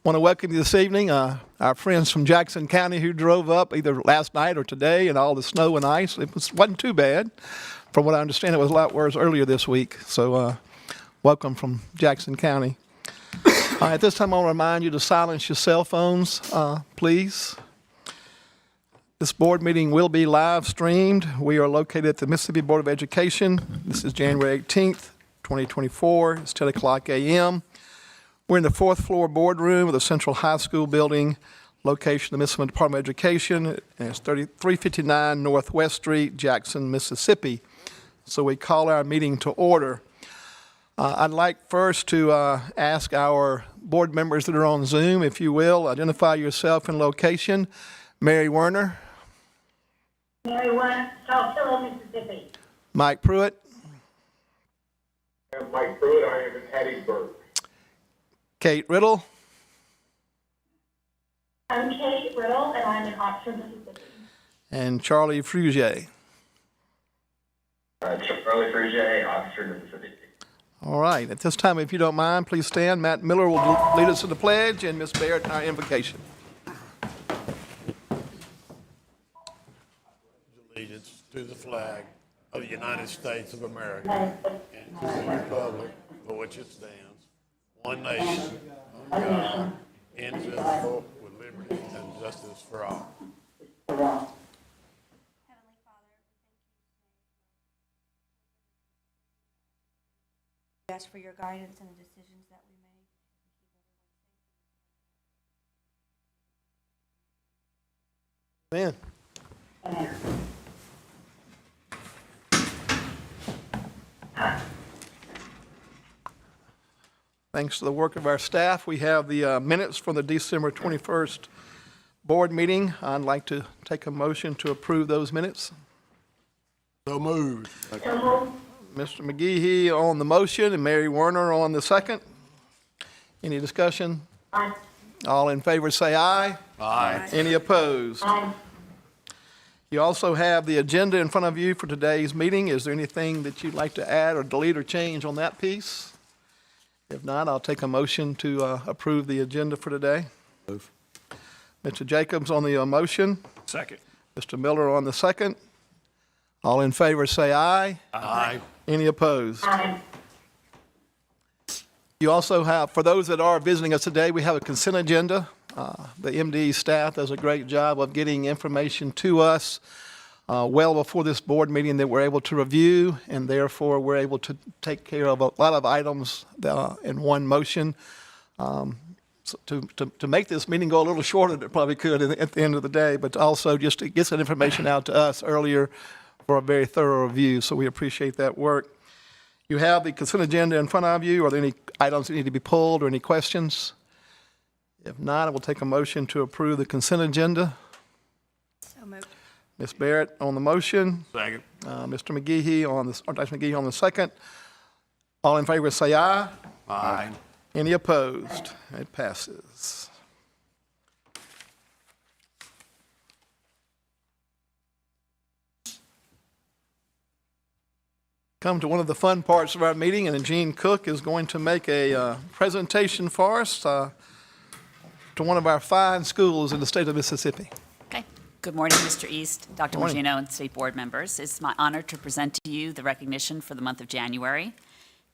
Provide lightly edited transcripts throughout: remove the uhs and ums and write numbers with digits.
Want to welcome you this evening, our friends from Jackson County who drove up either last night or today in all the snow and ice. It wasn't too bad. From what I understand, it was a lot worse earlier this week. So welcome from Jackson County. At this time, I want to remind you to silence your cell phones, please. This board meeting will be live streamed. We are located at the Mississippi Board of Education. This is January 18th, 2024. It's 10 o'clock a.m. We're in the fourth floor boardroom of the Central High School building, location of the Mississippi Department of Education, and it's 359 Northwest Street, Jackson, Mississippi. So we call our meeting to order. I'd like first to ask our board members that are on Zoom, if you will, identify yourself and location. Mary Werner. Mary Werner, Southfield, Mississippi. Mike Pruitt. I'm Mike Pruitt. I am in Hattiesburg. Kate Riddle. I'm Kate Riddle, and I'm in Oxford, Mississippi. And Charlie Frugier. Charlie Frugier, Oxford, Mississippi. All right. At this time, if you don't mind, please stand. Matt Miller will lead us to the pledge, and Ms. Barrett, our invocation. Allegiance to the flag of the United States of America and to the republic for which it stands, one nation, under God, indivisible, with liberty and justice for all. Heavenly Father, we ask for your guidance in the decisions that we make. Amen. Thanks to the work of our staff, we have the minutes from the December 21st board meeting. I'd like to take a motion to approve those minutes. So moved. Mr. McGehee on the motion and Mary Werner on the second. Any discussion? Aye. All in favor say aye. Aye. Any opposed? Aye. You also have the agenda in front of you for today's meeting. Is there anything that you'd like to add or delete or change on that piece? If not, I'll take a motion to approve the agenda for today. Move. Mr. Jacobs on the motion. Second. Mr. Miller on the second. All in favor say aye. Aye. Any opposed? Aye. You also have, for those that are visiting us today, we have a consent agenda. The MD staff does a great job of getting information to us well before this board meeting that we're able to review, and therefore we're able to take care of a lot of items in one motion. So to make this meeting go a little shorter than it probably could at the end of the day, but also just to get some information out to us earlier for a very thorough review. So we appreciate that work. You have the consent agenda in front of you. Are there any items that need to be pulled or any questions? If not, I will take a motion to approve the consent agenda. So moved. Ms. Barrett on the motion. Second. Mr. McGehee on the, or Dr. McGehee on the second. All in favor say aye. Aye. Any opposed? It passes. Come to one of the fun parts of our meeting, and Gene Cook is going to make a presentation for us to one of our fine schools in the state of Mississippi. Okay. Good morning, Mr. East, Dr. Morning. Magino, and state board members. It's my honor to present to you the recognition for the month of January.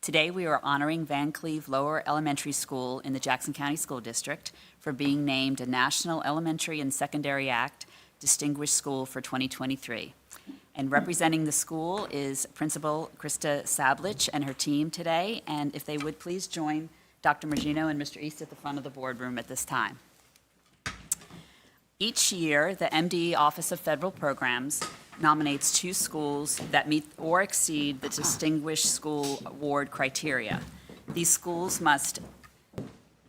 Today, we are honoring Van Cleve Lower Elementary School in the Jackson County School District for being named a National Elementary and Secondary Act Distinguished School for 2023. And representing the school is Principal Krista Sablich and her team today. And if they would please join Dr. Magino and Mr. East at the front of the boardroom at this time. Each year, the MDE Office of Federal Programs nominates 2 schools that meet or exceed the Distinguished School Award criteria. These schools must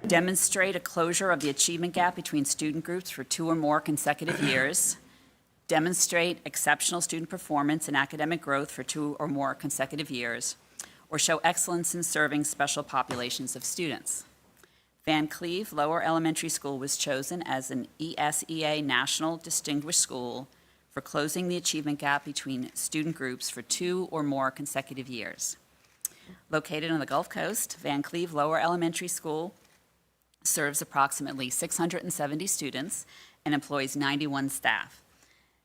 demonstrate a closure of the achievement gap between student groups for 2 or more consecutive years, demonstrate exceptional student performance and academic growth for 2 or more consecutive years, or show excellence in serving special populations of students. Van Cleve Lower Elementary School was chosen as an ESEA National Distinguished School for closing the achievement gap between student groups for 2 or more consecutive years. Located on the Gulf Coast, Van Cleve Lower Elementary School serves approximately 670 students, and employs 91 staff.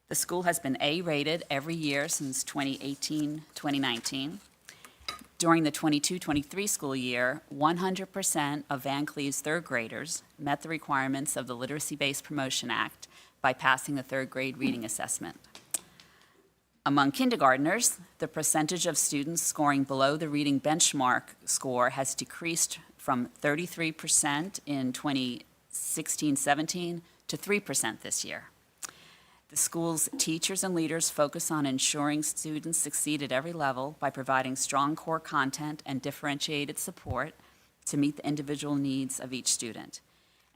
The school has been A-rated every year since 2018-2019. During the 22-23 school year, 100% of Van Cleve's third graders met the requirements of the Literacy-Based Promotion Act by passing the third grade reading assessment. Among kindergartners, the percentage of students scoring below the reading benchmark score has decreased from 33% in 2016-17 to 3% this year. The school's teachers and leaders focus on ensuring students succeed at every level by providing strong core content and differentiated support to meet the individual needs of each student.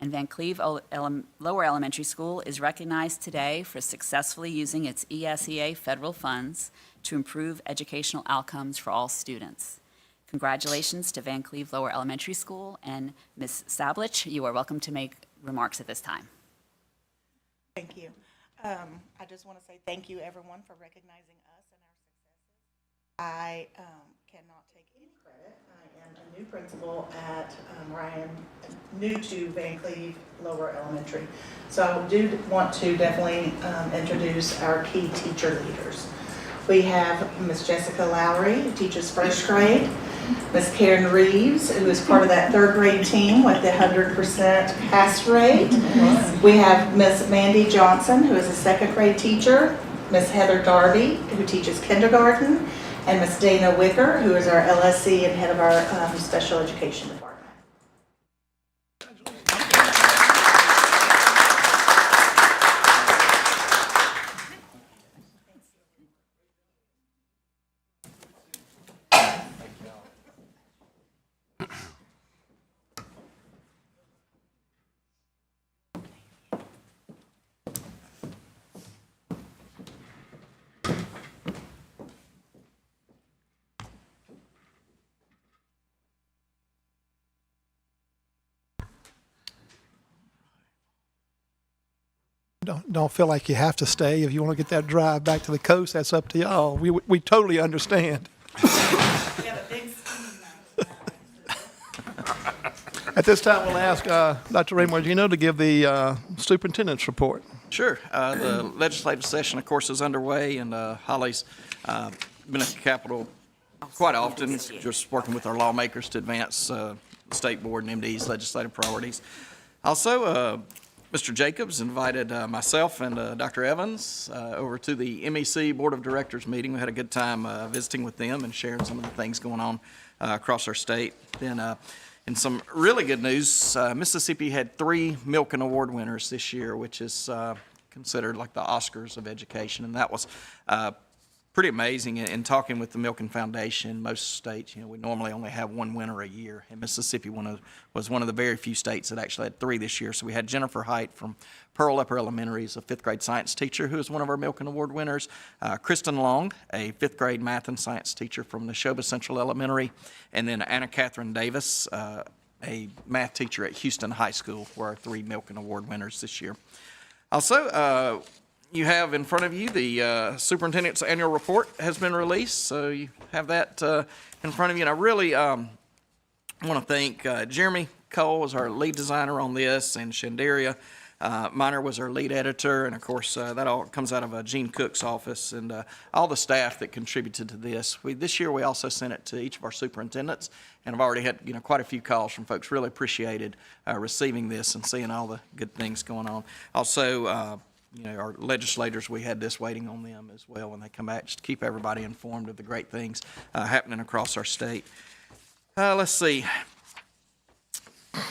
And Van Cleve Lower Elementary School is recognized today for successfully using its ESEA federal funds to improve educational outcomes for all students. Congratulations to Van Cleve Lower Elementary School, and Ms. Sablich, you are welcome to make remarks at this time. Thank you. I just want to say thank you, everyone, for recognizing us and our successes. I cannot take any credit. I am a new principal at, or I am new to Van Cleve Lower Elementary. So I do want to definitely introduce our key teacher leaders. We have Ms. Jessica Lowry, who teaches first grade, Ms. Karen Reeves, who is part of that third grade team with the 100% pass rate. We have Ms. Mandy Johnson, who is a second grade teacher, Ms. Heather Darby, who teaches kindergarten, and Ms. Dana Wicker, who is our LSC and head of our special education department. Don't feel like you have to stay. If you want to get that drive back to the coast, that's up to y'all. We totally understand. At this time, we'll ask Dr. Ray Margino to give the superintendent's report. Sure. The legislative session, of course, is underway, and Holly's been at the Capitol quite often, just working with our lawmakers to advance the State Board and MD's legislative priorities. Also, Mr. Jacobs invited myself and Dr. Evans over to the MEC Board of Directors meeting. We had a good time visiting with them and sharing some of the things going on across our state. Then, in some really good news, Mississippi had 3 Milken Award winners this year, which is considered like the Oscars of education, and that was pretty amazing. In talking with the Milken Foundation, most states, we normally only have 1 winner a year, and Mississippi was one of the very few states that actually had 3 this year. So we had Jennifer Height from Pearl Upper Elementary, is a 5th grade science teacher who is one of our Milken Award winners. Kristen Long, a 5th grade math and science teacher from Neshoba Central Elementary, and then Anna Catherine Davis, a math teacher at Houston High School, were our 3 Milken Award winners this year. Also, you have in front of you the superintendent's annual report has been released, so you have that in front of you. And I really want to thank Jeremy Cole was our lead designer on this, and Shandaria Miner was our lead editor, and of course that all comes out of Gene Cook's office, and all the staff that contributed to this. This year we also sent it to each of our superintendents, and I've already had quite a few calls from folks really appreciated receiving this and seeing all the good things going on. Also, our legislators, we had this waiting on them as well when they come back, just to keep everybody informed of the great things happening across our state. Let's see.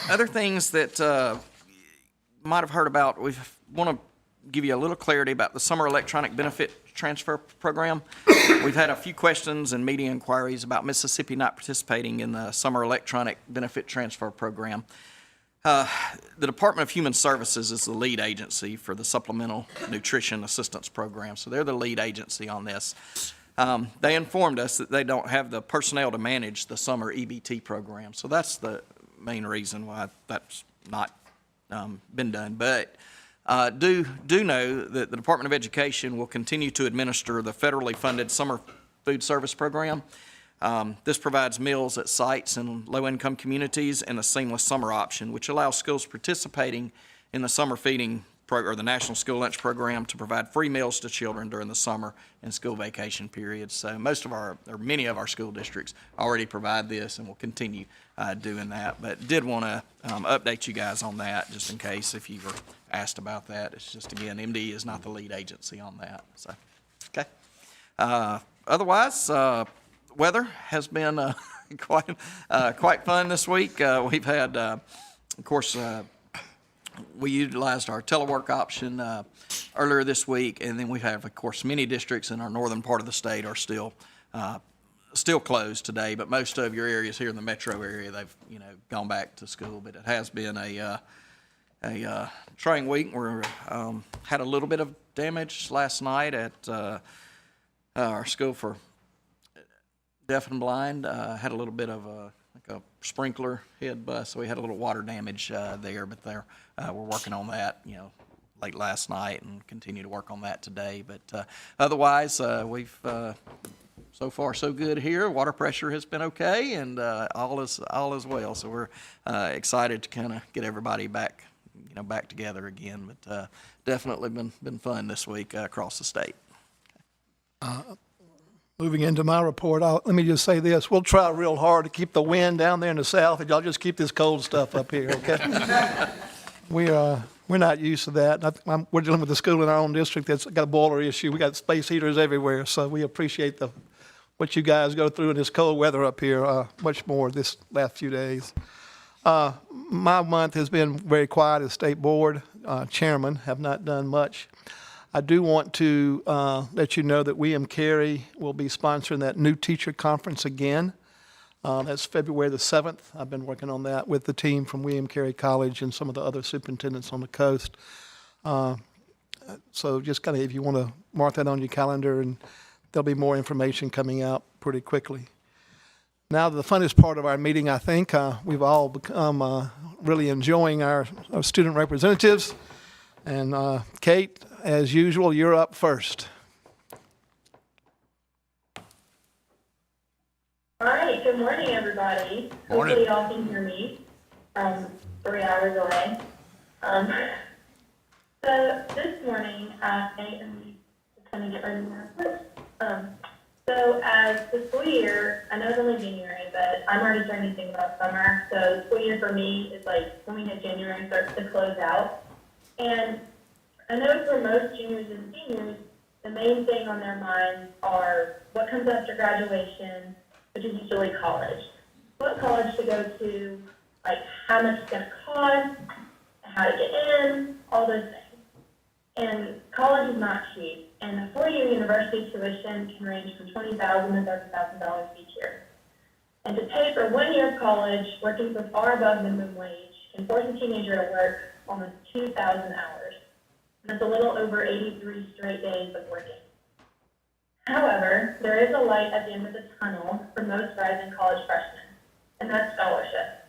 Other things that you might have heard about, we want to give you a little clarity about the Summer Electronic Benefit Transfer Program. We've had a few questions and media inquiries about Mississippi not participating in the Summer Electronic Benefit Transfer Program. The Department of Human Services is the lead agency for the Supplemental Nutrition Assistance Program, so they're the lead agency on this. They informed us that they don't have the personnel to manage the summer EBT program, so that's the main reason why that's not been done. But do know that the Department of Education will continue to administer the federally funded Summer Food Service Program. This provides meals at sites in low-income communities and a seamless summer option, which allows schools participating in the summer feeding or the National School Lunch Program to provide free meals to children during the summer and school vacation periods. So many of our school districts already provide this and will continue doing that. But did want to update you guys on that, just in case if you were asked about that. It's just, again, MDE is not the lead agency on that. So, okay. Otherwise, weather has been quite fun this week. We've had, of course, we utilized our telework option earlier this week, and then we have, of course, many districts in our northern part of the state are still closed today, but most of your areas here in the metro area, they've gone back to school. But it has been a trying week. We had a little bit of damage last night at our school for deaf and blind. Had a little bit of a sprinkler head bust, so we had a little water damage there, but we're working on that, late last night and continue to work on that today. But otherwise, we've so far so good here. Water pressure has been okay, and all is well. So we're excited to kind of get everybody back together again. But definitely been fun this week across the state. Moving into my report, let me just say this. We'll try real hard to keep the wind down there in the south, and y'all just keep this cold stuff up here, okay? We're not used to that. We're dealing with a school in our own district that's got a boiler issue. We got space heaters everywhere, so we appreciate what you guys go through in this cold weather up here much more this last few days. My month has been very quiet as state board chairman. Have not done much. I do want to let you know that William Carey will be sponsoring that new teacher conference again. That's February the 7th. I've been working on that with the team from William Carey College and some of the other superintendents on the coast. So just kind of, if you want to mark that on your calendar, and there'll be more information coming out pretty quickly. Now, the funnest part of our meeting, I think, we've all become really enjoying our student representatives. And Kate, as usual, you're up first. All right, good morning, everybody. Morning. Hopefully y'all can hear me from 3 hours away. So this morning, I am just going to get ready now. So as the school year, I know it's only January, but I'm already starting to think about summer. So the school year for me is like when we hit January starts to close out. And I know for most juniors and seniors, the main thing on their minds are what comes after graduation, which is usually college. What college to go to, like how much it's going to cost, how to get in, all those things. And college is not cheap, and a four-year university tuition can range from $20,000 to $30,000 each year. And to pay for 1 year of college, working for far above minimum wage, can force a teenager to work almost 2,000 hours. And that's a little over 83 straight days of working. However, there is a light at the end of the tunnel for most rising college freshmen, and that's scholarships.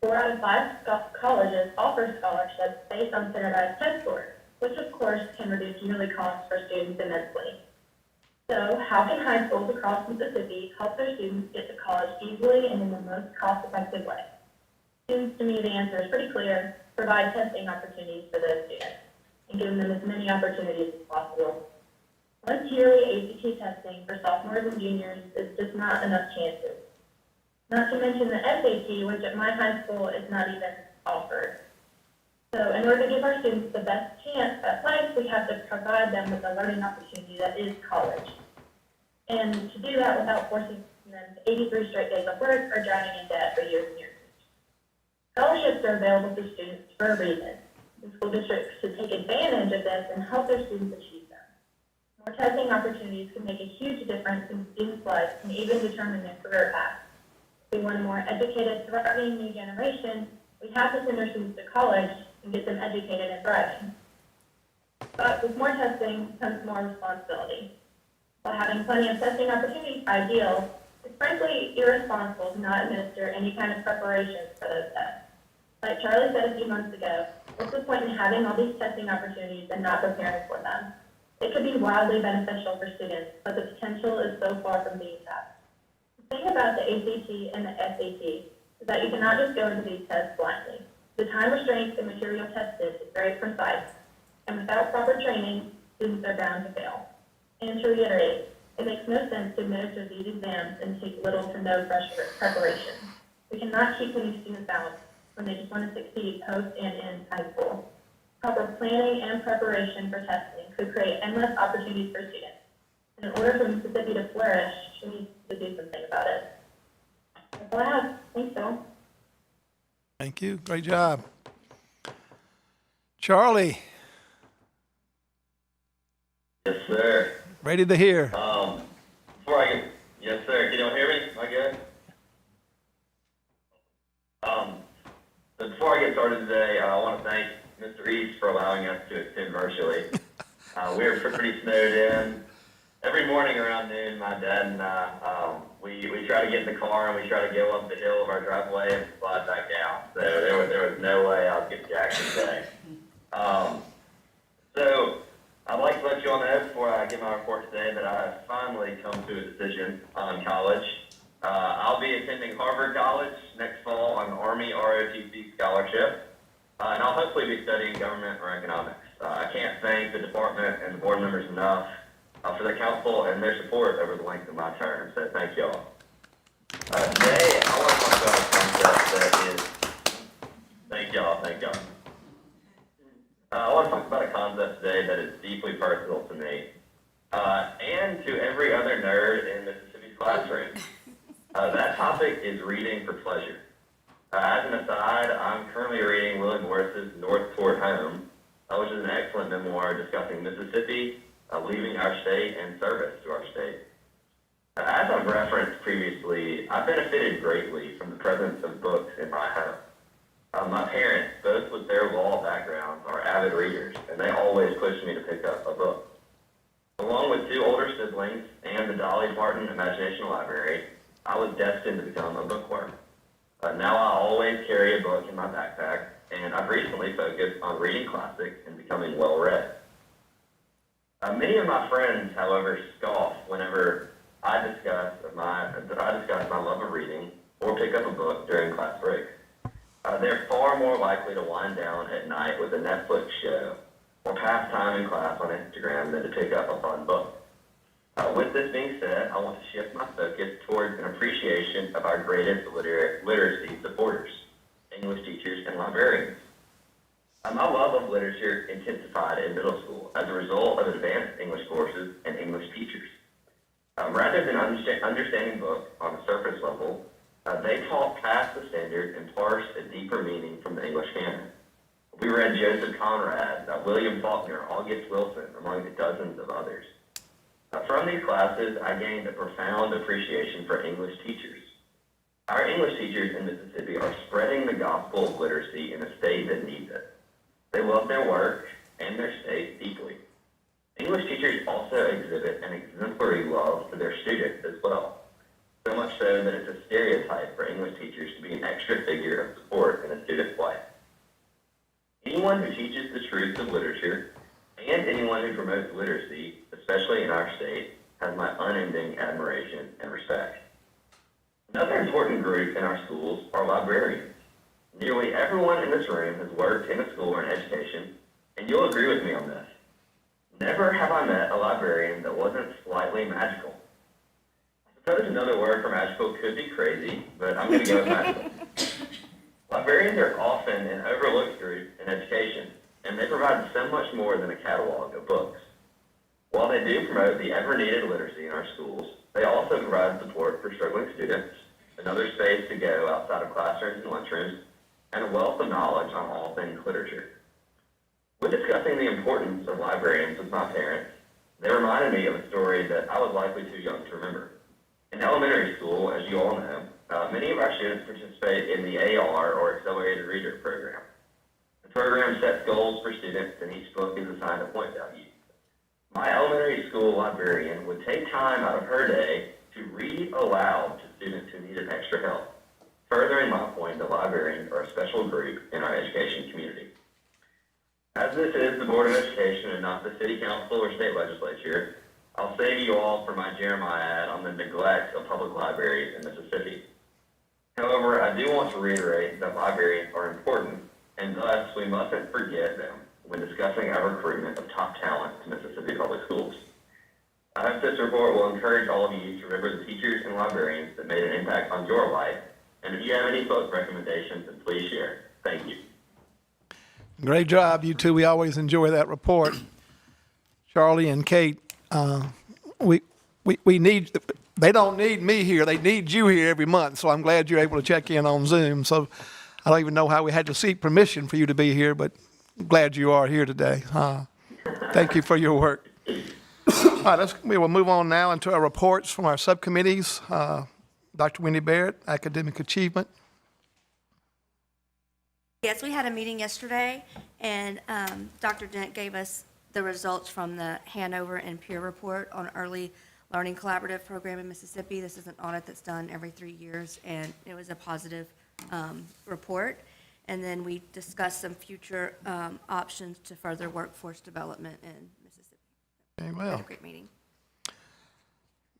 4 out of 5 colleges offer scholarships based on standardized test scores, which of course can reduce yearly costs for students immensely. So how can high schools across Mississippi help their students get to college easily and in the most cost-effective way? Seems to me the answer is pretty clear: provide testing opportunities for those students and give them as many opportunities as possible. Once yearly ACT testing for sophomores and juniors is just not enough chances. Not to mention the SAT, which at my high school is not even offered. So in order to give our students the best chance at life, we have to provide them with a learning opportunity that is college. And to do that without forcing them to 83 straight days of work or drowning in debt for years and years. Scholarships are available to students for a reason. The school districts should take advantage of this and help their students achieve them. More testing opportunities can make a huge difference in students' lives and even determine their career path. If we want a more educated, thriving new generation, we have to send our students to college and get them educated and thriving. But with more testing comes more responsibility. While having plenty of testing opportunities is ideal, it's frankly irresponsible to not administer any kind of preparations for those tests. Like Charlie said a few months ago, what's the point in having all these testing opportunities and not preparing for them? It could be wildly beneficial for students, but the potential is so far from being tapped. thing about the ACT and the SAT is that you cannot just go into these tests blindly. The time restraints and material tested is very precise, and without proper training, students are bound to fail. And to reiterate, it makes no sense to administer these exams and take little to no preparation. We cannot keep putting students out when they just want to succeed post and in high school. Proper planning and preparation for testing could create endless opportunities for students. And in order for Mississippi to flourish, we need to do something about it. That's all I have. Thanks, Phil. Thank you. Great job. Charlie, Yes, sir. ready to hear. Before I get, yes, sir. Can y'all hear me? Am I good? So before I get started today, I want to thank Mr. East for allowing us to attend virtually. We're pretty snowed in. Every morning around noon, my dad and I, we try to get in the car and we try to go up the hill of our driveway and slide back down. So there was no way I would get to Jackson today. So I'd like to let you all know before I give my report today that I have finally come to a decision on college. I'll be attending Harvard College next fall on an Army ROTC scholarship, and I'll hopefully be studying government or economics. I can't thank the department and the board members enough for their counsel and their support over the length of my term, so thank you all. Today, I want to talk about a concept that is, thank y'all. I want to talk about a concept today that is deeply personal to me, and to every other nerd in Mississippi's classroom. That topic is reading for pleasure. As an aside, I'm currently reading William Morris's North Toward Home, which is an excellent memoir discussing Mississippi, leaving our state, and service to our state. As I've referenced previously, I benefited greatly from the presence of books in my home. My parents, both with their law backgrounds, are avid readers, and they always pushed me to pick up a book. Along with two older siblings and the Dolly Parton Imagination Library, I was destined to become a bookworm. Now I always carry a book in my backpack, and I've recently focused on reading classics and becoming well-read. Many of my friends, however, scoff whenever I discuss my love of reading or pick up a book during class breaks. They're far more likely to wind down at night with a Netflix show or pass time in class on Instagram than to pick up a fun book. With this being said, I want to shift my focus towards an appreciation of our greatest literacy supporters, English teachers and librarians. My love of literature intensified in middle school as a result of advanced English courses and English teachers. Rather than understanding books on the surface level, they taught past the standards and parsed a deeper meaning from the English canon. We read Joseph Conrad, William Faulkner, August Wilson, among the dozens of others. From these classes, I gained a profound appreciation for English teachers. Our English teachers in Mississippi are spreading the gospel of literacy in a state that needs it. They love their work and their state deeply. English teachers also exhibit an exemplary love for their students as well, so much so that it's a stereotype for English teachers to be an extra figure of support in a student's life. Anyone who teaches the truths of literature and anyone who promotes literacy, especially in our state, has my unending admiration and respect. Another important group in our schools are librarians. Nearly everyone in this room has worked in a school or in education, and you'll agree with me on this. Never have I met a librarian that wasn't slightly magical. I suppose another word for magical could be crazy, but I'm going to go with magical. Librarians are often an overlooked group in education, and they provide so much more than a catalog of books. While they do promote the ever-needed literacy in our schools, they also provide support for struggling students, another space to go outside of classrooms and lunchrooms, and a wealth of knowledge on all things literature. When discussing the importance of librarians with my parents, they reminded me of a story that I was likely too young to remember. In elementary school, as you all know, many of our students participate in the AR, or Accelerated Reader program. The program sets goals for students, and each book is assigned a point value. My elementary school librarian would take time out of her day to read aloud to students who needed extra help, furthering my point that librarians are a special group in our education community. As this is the Board of Education and not the City Council or State Legislature, I'll save you all for my Jeremiah ad on the neglect of public libraries in Mississippi. However, I do want to reiterate that libraries are important, and thus we mustn't forget them when discussing our recruitment of top talent to Mississippi Public Schools. I hope this report will encourage all of you to remember the teachers and librarians that made an impact on your life, and if you have any book recommendations, then please share. Thank you. Great job, you two. We always enjoy that report. Charlie and Kate, we need, they don't need me here. They need you here every month. So I'm glad you're able to check in on Zoom. So I don't even know how we had to seek permission for you to be here, but I'm glad you are here today. Thank you for your work. All right, we will move on now into our reports from our subcommittees. Dr. Wendy Barrett, Academic Achievement. Yes, we had a meeting yesterday, and Dr. Dent gave us the results from the Hanover and Peer Report on Early Learning Collaborative Program in Mississippi. This is an audit that's done every 3 years, and it was a positive report. And then we discussed some future options to further workforce development in Mississippi. Very We had well. a great meeting.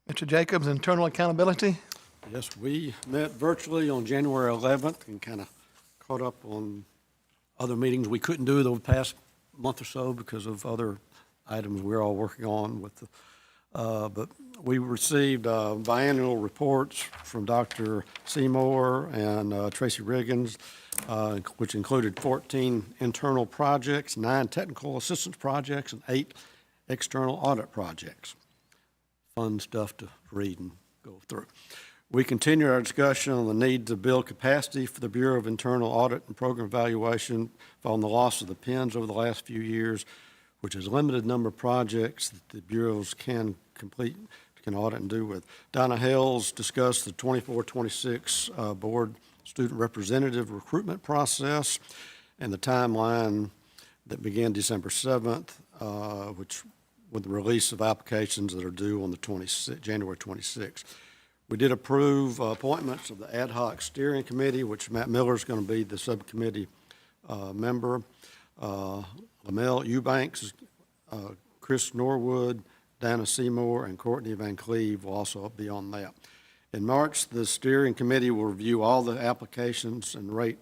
Mr. Jacobs, Internal Accountability. Yes, we met virtually on January 11th and kind of caught up on other meetings we couldn't do the past month or so because of other items we're all working on with the, but we received biannual reports from Dr. Seymour and Tracy Riggins, which included 14 internal projects, 9 technical assistance projects, and 8 external audit projects. Fun stuff to read and go through. We continue our discussion on the need to build capacity for the Bureau of Internal Audit and Program Evaluation following the loss of the PINs over the last few years, which has limited number of projects that the bureaus can complete, can audit and do with. Donna Hales discussed the 24-26 board student representative recruitment process and the timeline that began December 7th, which with the release of applications that are due on the January 26th. We did approve appointments of the ad hoc steering committee, which Matt Miller is going to be the subcommittee member. Lamel Eubanks, Chris Norwood, Dana Seymour, and Courtney Van Cleve will also be on that. In March, the steering committee will review all the applications and rate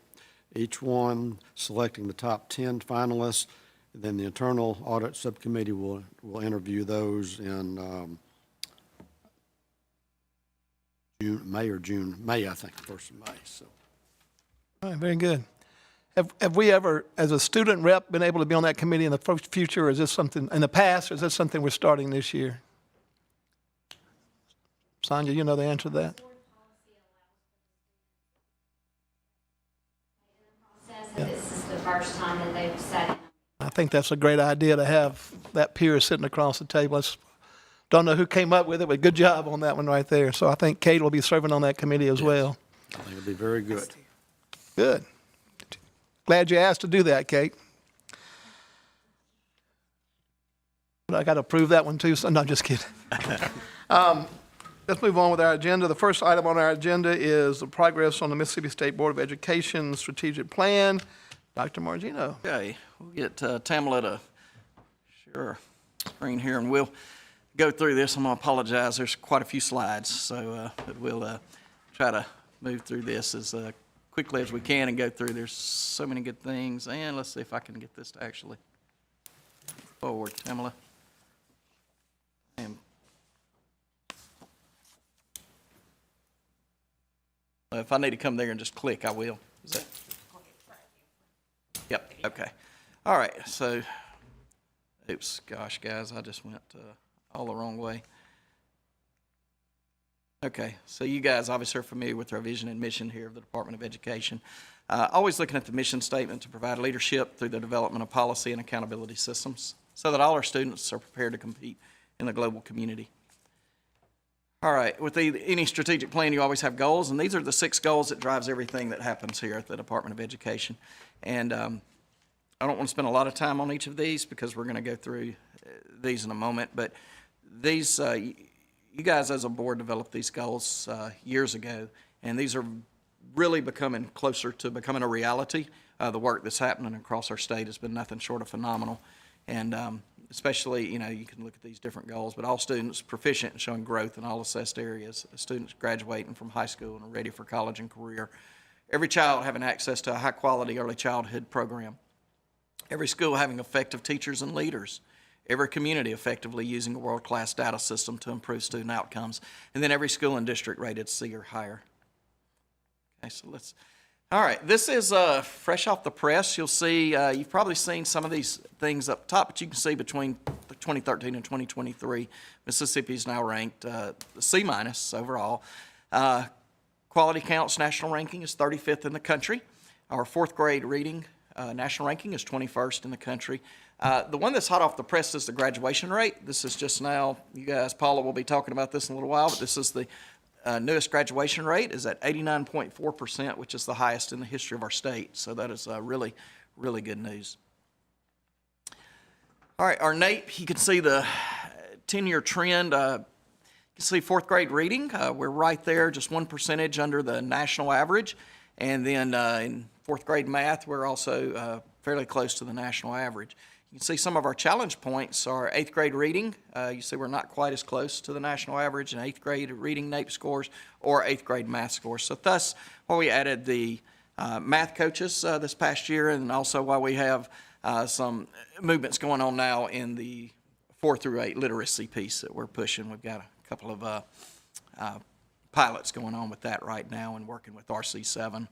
each one, selecting the top 10 finalists. Then the internal audit subcommittee will interview those in May, I think, 1st of May. So. All right, very good. Have we ever, as a student rep, been able to be on that committee in the future, or is this something, in the past, or is this something we're starting this year? Sonia, you know the answer to that? This is the first time that they've sat. I think that's a great idea to have that peer sitting across the table. Don't know who came up with it, but good job on that one right there. So I think Kate will be serving on that committee as well. I think it'll be very good. Good. Glad you asked to do that, Kate. But I got to approve that one too, so no, I'm just kidding. Let's move on with our agenda. The first item on our agenda is the progress on the Mississippi State Board of Education strategic plan. Dr. Margino. Okay, we'll get Tamala to share screen here, and we'll go through this. I'm going to apologize. There's quite a few slides, so but we'll try to move through this as quickly as we can and go through. There's so many good things, and let's see if I can get this to actually forward. Tamala. If I need to come there and just click, I will. Is that? Yep, okay. All right, so, oops, gosh, guys, I just went all the wrong way. Okay, so you guys obviously are familiar with our vision and mission here of the Department of Education. Always looking at the mission statement to provide leadership through the development of policy and accountability systems so that all our students are prepared to compete in the global community. All right, with any strategic plan, you always have goals, and these are the 6 goals that drives everything that happens here at the Department of Education. And I don't want to spend a lot of time on each of these because we're going to go through these in a moment, but these, you guys as a board developed these goals years ago, and these are really becoming closer to becoming a reality. The work that's happening across our state has been nothing short of phenomenal. And especially, you know, you can look at these different goals, but all students proficient and showing growth in all assessed areas, students graduating from high school and are ready for college and career, every child having access to a high-quality early childhood program, every school having effective teachers and leaders, every community effectively using a world-class data system to improve student outcomes, and then every school and district rated C or higher. Okay, so all right, this is fresh off the press. You'll see, you've probably seen some of these things up top, but you can see between 2013 and 2023, Mississippi is now ranked C- overall. Quality Counts national ranking is 35th in the country. Our fourth grade reading national ranking is 21st in the country. The one that's hot off the press is the graduation rate. This is just now, you guys, Paula will be talking about this in a little while, but this is the newest graduation rate is at 89.4%, which is the highest in the history of our state. So that is really, really good news. All right, our NAEP, you can see the 10-year trend. You can see fourth grade reading. We're right there, just 1% under the national average. And then in fourth grade math, we're also fairly close to the national average. You can see some of our challenge points are eighth grade reading. You see we're not quite as close to the national average in eighth grade reading NAEP scores or eighth grade math scores. So thus, why we added the math coaches this past year, and also why we have some movements going on now in the 4 through 8 literacy piece that we're pushing. We've got a couple of pilots going on with that right now and working with RC7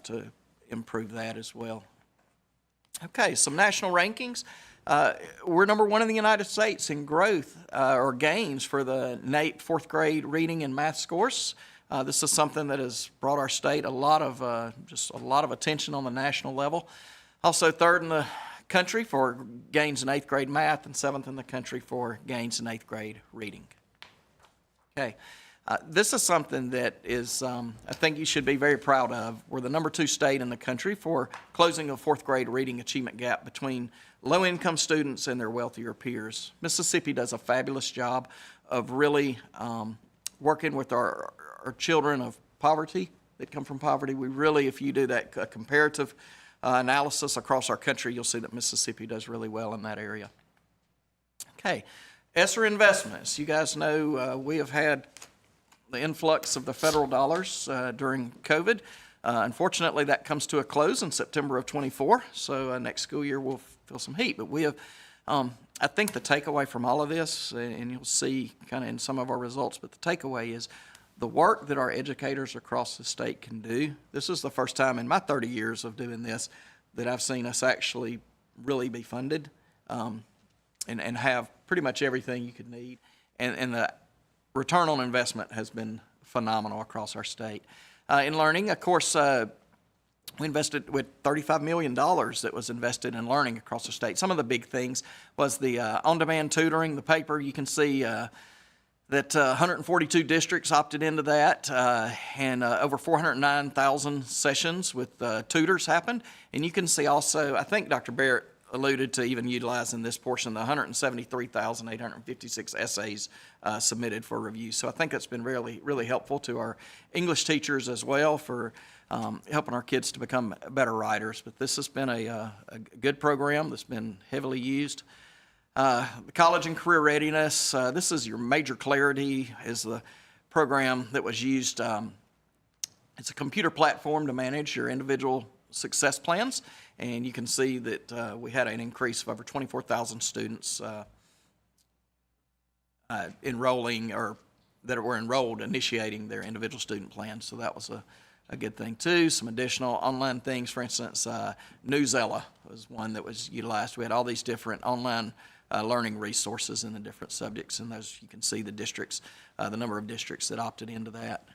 to improve that as well. Okay, some national rankings. We're number 1 in the United States in growth or gains for the NAEP fourth grade reading and math scores. This is something that has brought our state just a lot of attention on the national level. Also 3rd in the country for gains in 8th grade math and 7th in the country for gains in 8th grade reading. Okay. This is something that is, I think you should be very proud of. We're the number 2 state in the country for closing a fourth grade reading achievement gap between low-income students and their wealthier peers. Mississippi does a fabulous job of really working with our children of poverty that come from poverty. We really, if you do that comparative analysis across our country, you'll see that Mississippi does really well in that area. Okay, ESSER investments. You guys know we have had the influx of the federal dollars during COVID. Unfortunately, that comes to a close in September of 24, so next school year we'll feel some heat. But we have, I think the takeaway from all of this, and you'll see kind of in some of our results, but the takeaway is the work that our educators across the state can do. This is the first time in my 30 years of doing this that I've seen us actually really be funded and have pretty much everything you could need. And the return on investment has been phenomenal across our state. In learning, of course, we invested with $35 million that was invested in learning across the state. Some of the big things was the on-demand tutoring, the paper. You can see that 142 districts opted into that, and over 409,000 sessions with tutors happened. And you can see also, I think Dr. Barrett alluded to even utilizing this portion, the 173,856 essays submitted for review. So I think that's been really, really helpful to our English teachers as well for helping our kids to become better writers. But this has been a good program that's been heavily used. The College and Career Readiness, this is your Major Clarity, is the program that was used. It's a computer platform to manage your individual success plans, and you can see that we had an increase of over 24,000 students enrolling or that were enrolled initiating their individual student plans, so that was a good thing too. Some additional online things, for instance, Newsella was one that was utilized. We had all these different online learning resources in the different subjects, and those you can see the districts, the number of districts that opted into that.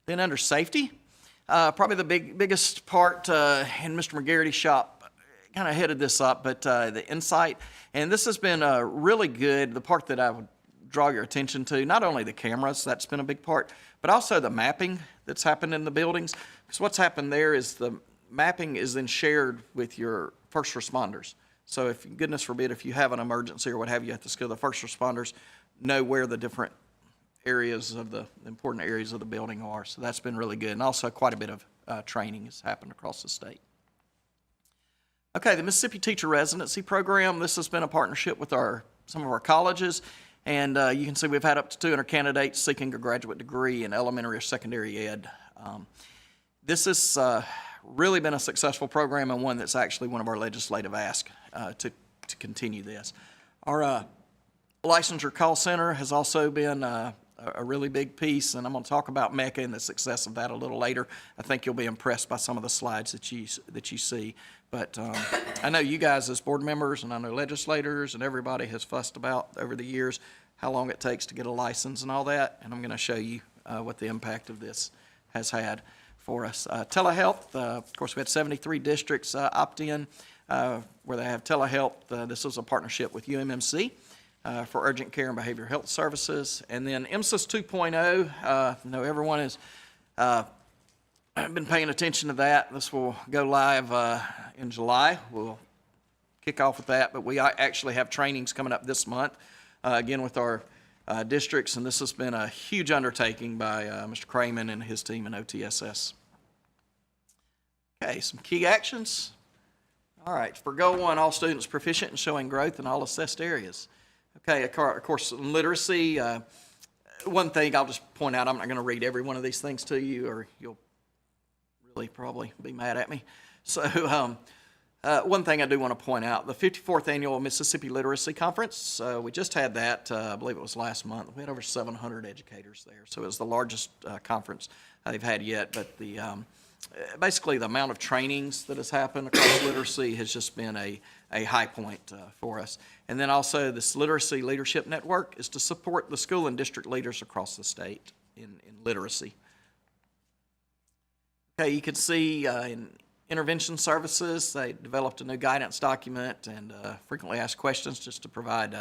Then under safety, probably the biggest part, and Mr. McGarrity's shop kind of headed this up, but the Insight, and this has been really good. The part that I would draw your attention to, not only the cameras, that's been a big part, but also the mapping that's happened in the buildings. Because what's happened there is the mapping is then shared with your first responders. So if, goodness forbid, if you have an emergency or what have you at the school, the first responders know where the different areas of the important areas of the building are. So that's been really good. And also quite a bit of training has happened across the state. Okay, the Mississippi Teacher Residency Program, this has been a partnership with some of our colleges, and you can see we've had up to 200 candidates seeking a graduate degree in elementary or secondary ed. This has really been a successful program and one that's actually one of our legislative asks to continue this. Our licensure call center has also been a really big piece, and I'm going to talk about Mecca and the success of that a little later. I think you'll be impressed by some of the slides that you see. But I know you guys as board members, and I know legislators, and everybody has fussed about over the years how long it takes to get a license and all that, and I'm going to show you what the impact of this has had for us. Telehealth, of course, we had 73 districts opt in where they have telehealth. This is a partnership with UMMC. For urgent care and behavioral health services. And then MSIS 2.0, I know everyone has been paying attention to that. This will go live in July. We'll kick off with that, but we actually have trainings coming up this month, again with our districts, and this has been a huge undertaking by Mr. Craman and his team in OTSS. Okay, some key actions. All right, for Goal 1, all students proficient in showing growth in all assessed areas. Okay, of course, literacy, one thing I'll just point out, I'm not going to read every one of these things to you, or you'll really probably be mad at me. So one thing I do want to point out, the 54th Annual Mississippi Literacy Conference, we just had that, I believe it was last month. We had over 700 educators there, so it was the largest conference they've had yet, but basically the amount of trainings that has happened across literacy has just been a high point for us. And then also this Literacy Leadership Network is to support the school and district leaders across the state in literacy. Okay, you can see in intervention services, they developed a new guidance document and frequently asked questions just to provide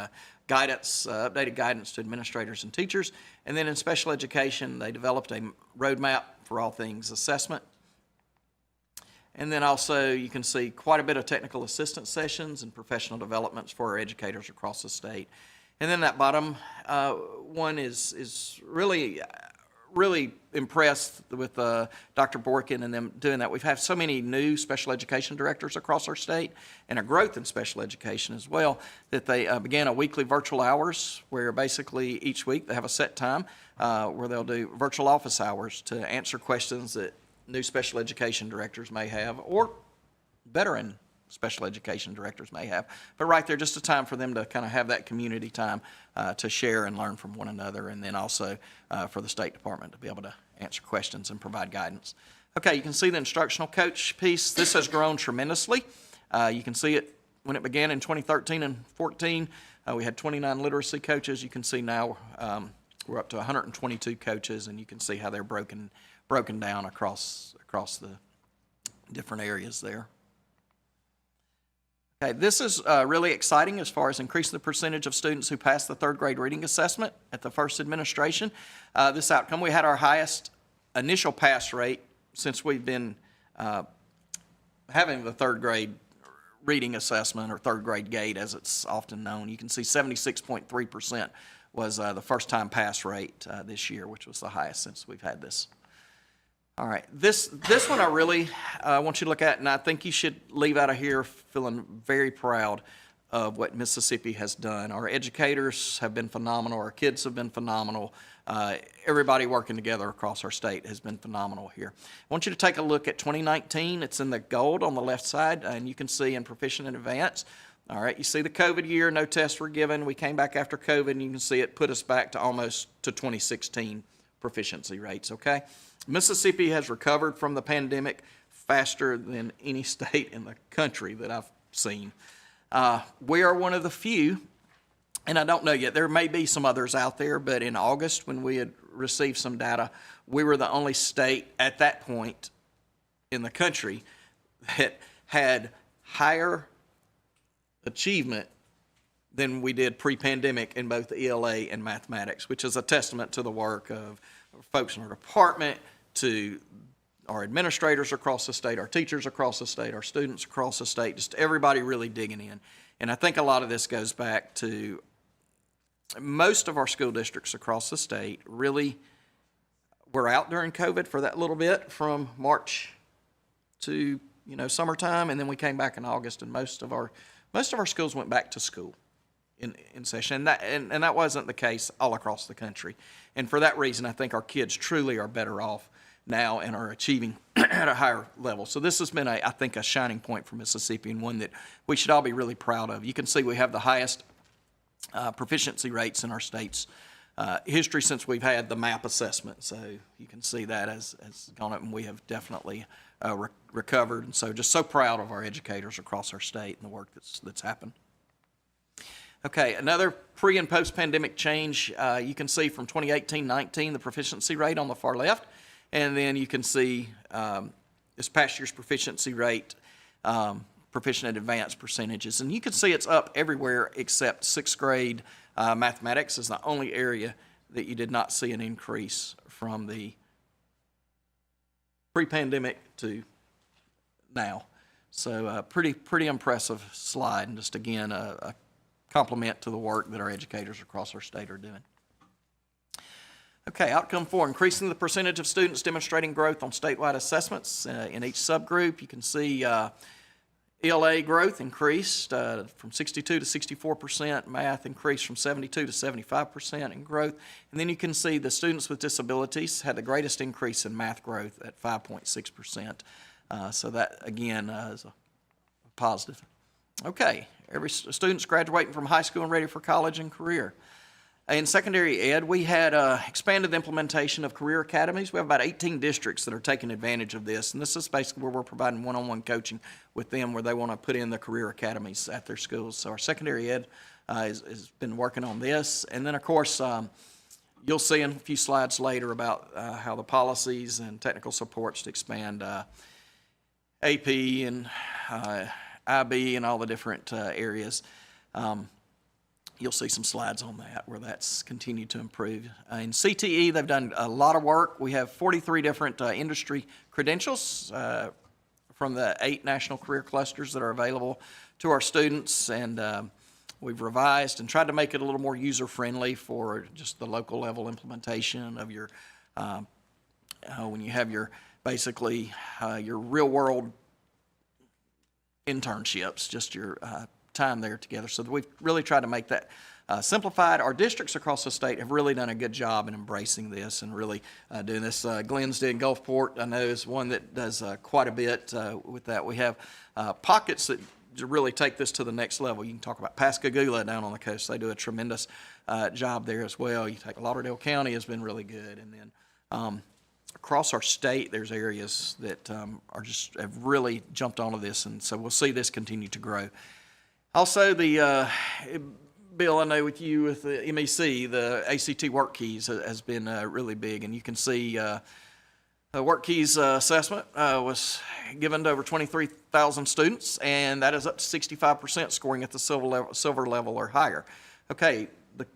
guidance, updated guidance to administrators and teachers. And then in special education, they developed a roadmap for all things assessment. And then also you can see quite a bit of technical assistance sessions and professional developments for our educators across the state. And then that bottom one is really impressed with Dr. Borkin and them doing that. We've had so many new special education directors across our state and a growth in special education as well that they began a weekly virtual hours where basically each week they have a set time where they'll do virtual office hours to answer questions that new special education directors may have, or veteran special education directors may have. But right there, just a time for them to kind of have that community time to share and learn from one another, and then also for the State Department to be able to answer questions and provide guidance. Okay, you can see the instructional coach piece. This has grown tremendously. You can see it when it began in 2013 and 14. We had 29 literacy coaches. You can see now we're up to 122 coaches, and you can see how they're broken down across the different areas there. Okay, this is really exciting as far as increasing the percentage of students who pass the third grade reading assessment at the first administration. This outcome, we had our highest initial pass rate since we've been having the third grade reading assessment, or third grade gate as it's often known. You can see 76.3% was the first time pass rate this year, which was the highest since we've had this. All right, this one I really want you to look at, and I think you should leave out of here feeling very proud of what Mississippi has done. Our educators have been phenomenal. Our kids have been phenomenal. Everybody working together across our state has been phenomenal here. I want you to take a look at 2019. It's in the gold on the left side, and you can see in Proficient and Advanced. All right, you see the COVID year, no tests were given. We came back after COVID, and you can see it put us back to almost to 2016 proficiency rates, okay? Mississippi has recovered from the pandemic faster than any state in the country that I've seen. We are one of the few, and I don't know yet, there may be some others out there, but in August when we had received some data, we were the only state at that point in the country that had higher achievement than we did pre-pandemic in both ELA and mathematics, which is a testament to the work of folks in our department, to our administrators across the state, our teachers across the state, our students across the state, just everybody really digging in. And I think a lot of this goes back to most of our school districts across the state really were out during COVID for that little bit from March to summertime, and then we came back in August, and most of our schools went back to school in session. And that wasn't the case all across the country. And for that reason, I think our kids truly are better off now and are achieving at a higher level. So this has been, I think, a shining point for Mississippi, and one that we should all be really proud of. You can see we have the highest proficiency rates in our state's history since we've had the MAP assessment. So you can see that has gone up, and we have definitely recovered. And so just so proud of our educators across our state and the work that's happened. Okay, another pre- and post-pandemic change, you can see from 2018-19, the proficiency rate on the far left, and then you can see this past year's proficiency rate, proficient and advanced percentages. And you can see it's up everywhere except sixth grade mathematics is the only area that you did not see an increase from the pre-pandemic to now. So pretty impressive slide, and just again, a compliment to the work that our educators across our state are doing. Okay, outcome 4, increasing the percentage of students demonstrating growth on statewide assessments in each subgroup. You can see ELA growth increased from 62 to 64%. Math increased from 72 to 75% in growth. And then you can see the students with disabilities had the greatest increase in math growth at 5.6%. So that, again, is a positive. Okay, every student's graduating from high school and ready for college and career. In secondary ed, we had expanded the implementation of career academies. We have about 18 districts that are taking advantage of this, and this is basically where we're providing one-on-one coaching with them, where they want to put in the career academies at their schools. So our secondary ed has been working on this. And then, of course, you'll see in a few slides later about how the policies and technical supports to expand AP and IB and all the different areas. You'll see some slides on that where that's continued to improve. In CTE, they've done a lot of work. We have 43 different industry credentials from the 8 national career clusters that are available to our students, and we've revised and tried to make it a little more user-friendly for just the local level implementation of your, when you have your, basically, your real-world internships, just your time there together. So we've really tried to make that simplified. Our districts across the state have really done a good job in embracing this and really doing this. Glennsden and Gulfport, I know, is one that does quite a bit with that. We have pockets that really take this to the next level. You can talk about Pascagoula down on the coast. They do a tremendous job there as well. You take Lauderdale County has been really good. And then across our state, there's areas that have really jumped onto this, and so we'll see this continue to grow. Also, the Bill, I know with you with the MEC, the ACT Work Keys has been really big, and you can see the Work Keys assessment was given to over 23,000 students, and that is up to 65% scoring at the silver level or higher. Okay, the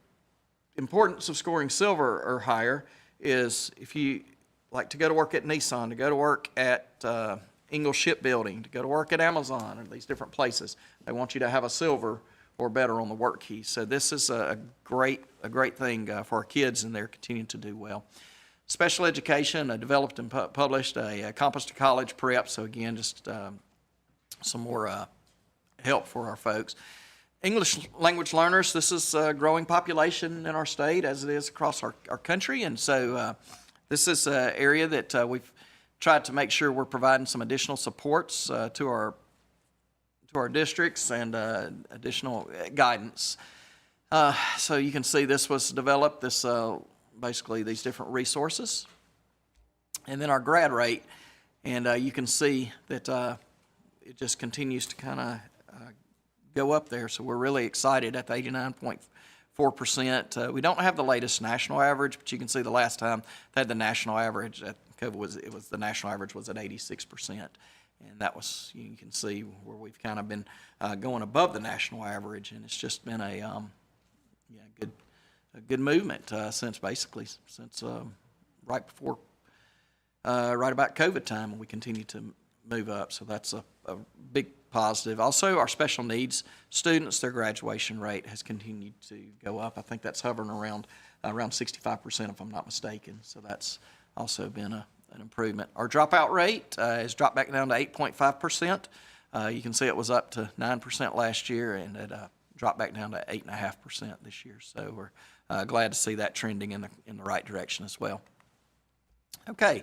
importance of scoring silver or higher is if you like to go to work at Nissan, to go to work at Ingalls Shipbuilding, to go to work at Amazon, or these different places, they want you to have a silver or better on the Work Key. So this is a great thing for our kids, and they're continuing to do well. Special education, developed and published a Compass to College prep. So again, just some more help for our folks. English language learners, this is a growing population in our state as it is across our country. And so this is an area that we've tried to make sure we're providing some additional supports to our districts and additional guidance. So you can see this was developed, basically these different resources. And then our grad rate, and you can see that it just continues to kind of go up there. So we're really excited at the 89.4%. We don't have the latest national average, but you can see the last time they had the national average at COVID the national average was at 86%. And that was, you can see where we've kind of been going above the national average, and it's just been a good movement since right about COVID time, and we continue to move up. So that's a big positive. Also, our special needs students, their graduation rate has continued to go up. I think that's hovering around 65%, if I'm not mistaken. So that's also been a an improvement. Our dropout rate has dropped back down to 8.5%. You can see it was up to 9% last year, and it dropped back down to 8.5% this year. So we're glad to see that trending in the right direction as well. Okay,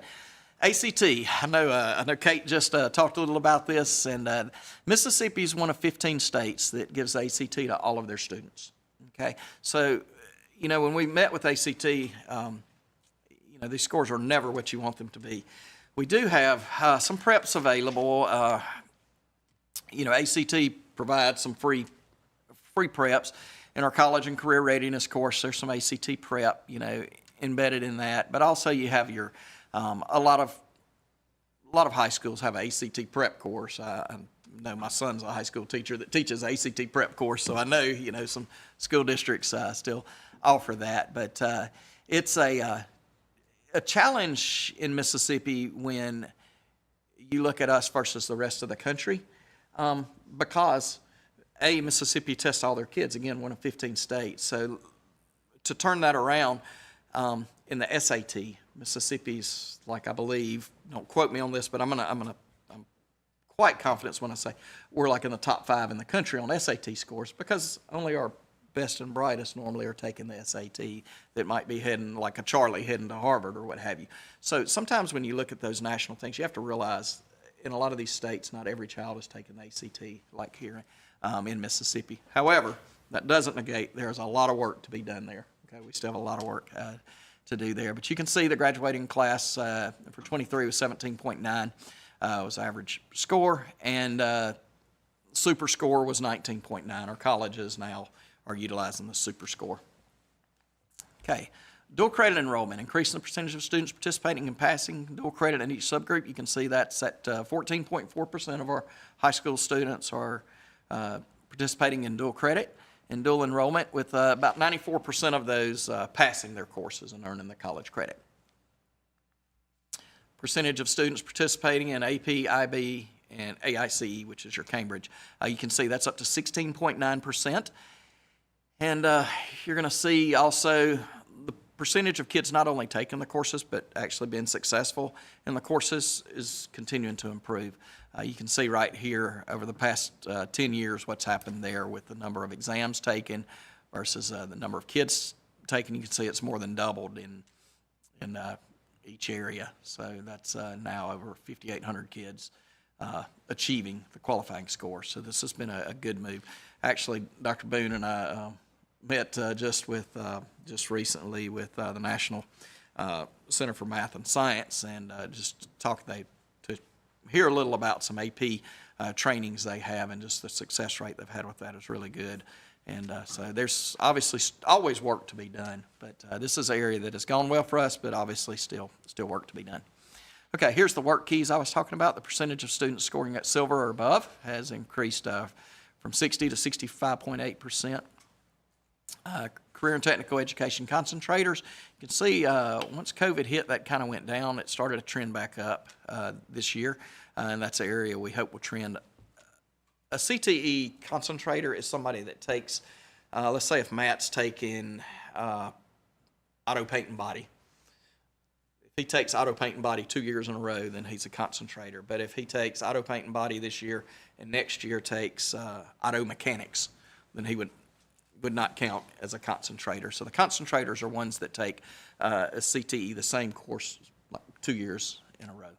ACT. I know Kate just talked a little about this, and Mississippi is one of 15 states that gives ACT to all of their students. Okay, so when we met with ACT, these scores are never what you want them to be. We do have some preps available. ACT provides some free preps in our college and career readiness course. There's some ACT prep, embedded in that. But also you have your a lot of high schools have an ACT prep course. I know my son's a high school teacher that teaches ACT prep course, so I know some school districts still offer that. But it's a challenge in Mississippi when you look at us versus the rest of the country, because Mississippi tests all their kids, again, one of 15 states. So to turn that around in the SAT, Mississippi's, like, I believe, don't quote me on this, but I'm quite confident when I say we're like in the top 5 in the country on SAT scores, because only our best and brightest normally are taking the SAT that might be heading, like a Charlie heading to Harvard or what have you. So sometimes when you look at those national things, you have to realize in a lot of these states, not every child is taking the ACT like here in Mississippi. However, that doesn't negate there's a lot of work to be done there. Okay, we still have a lot of work to do there. But you can see the graduating class for 23 was 17.9 was average score, and super score was 19.9. Our colleges now are utilizing the super score. Okay, dual credit enrollment, increasing the percentage of students participating and passing dual credit in each subgroup. You can see that's at 14.4% of our high school students are participating in dual credit and dual enrollment, with about 94% of those passing their courses and earning the college credit. Percentage of students participating in AP, IB, and AICE, which is your Cambridge. You can see that's up to 16.9%. And you're going to see also the percentage of kids not only taking the courses, but actually being successful in the courses is continuing to improve. You can see right here over the past 10 years what's happened there with the number of exams taken versus the number of kids taken. You can see it's more than doubled in each area. So that's now over 5,800 kids achieving the qualifying score. So this has been a good move. Actually, Dr. Boone and I met just recently with the National Center for Math and Science, and just to hear a little about some AP trainings they have, and just the success rate they've had with that is really good. And so there's obviously always work to be done, but this is an area that has gone well for us, but obviously still work to be done. Okay, here's the work keys I was talking about. The percentage of students scoring at silver or above has increased from 60 to 65.8%. Career and technical education concentrators. You can see once COVID hit, that kind of went down. It started to trend back up this year, and that's an area we hope will trend. A CTE concentrator is somebody that takes, let's say if Matt's taking auto paint and body. If he takes auto paint and body 2 years in a row, then he's a concentrator. But if he takes auto paint and body this year and next year takes auto mechanics, then he would not count as a concentrator. So the concentrators are ones that take a CTE, the same course, like 2 years in a row.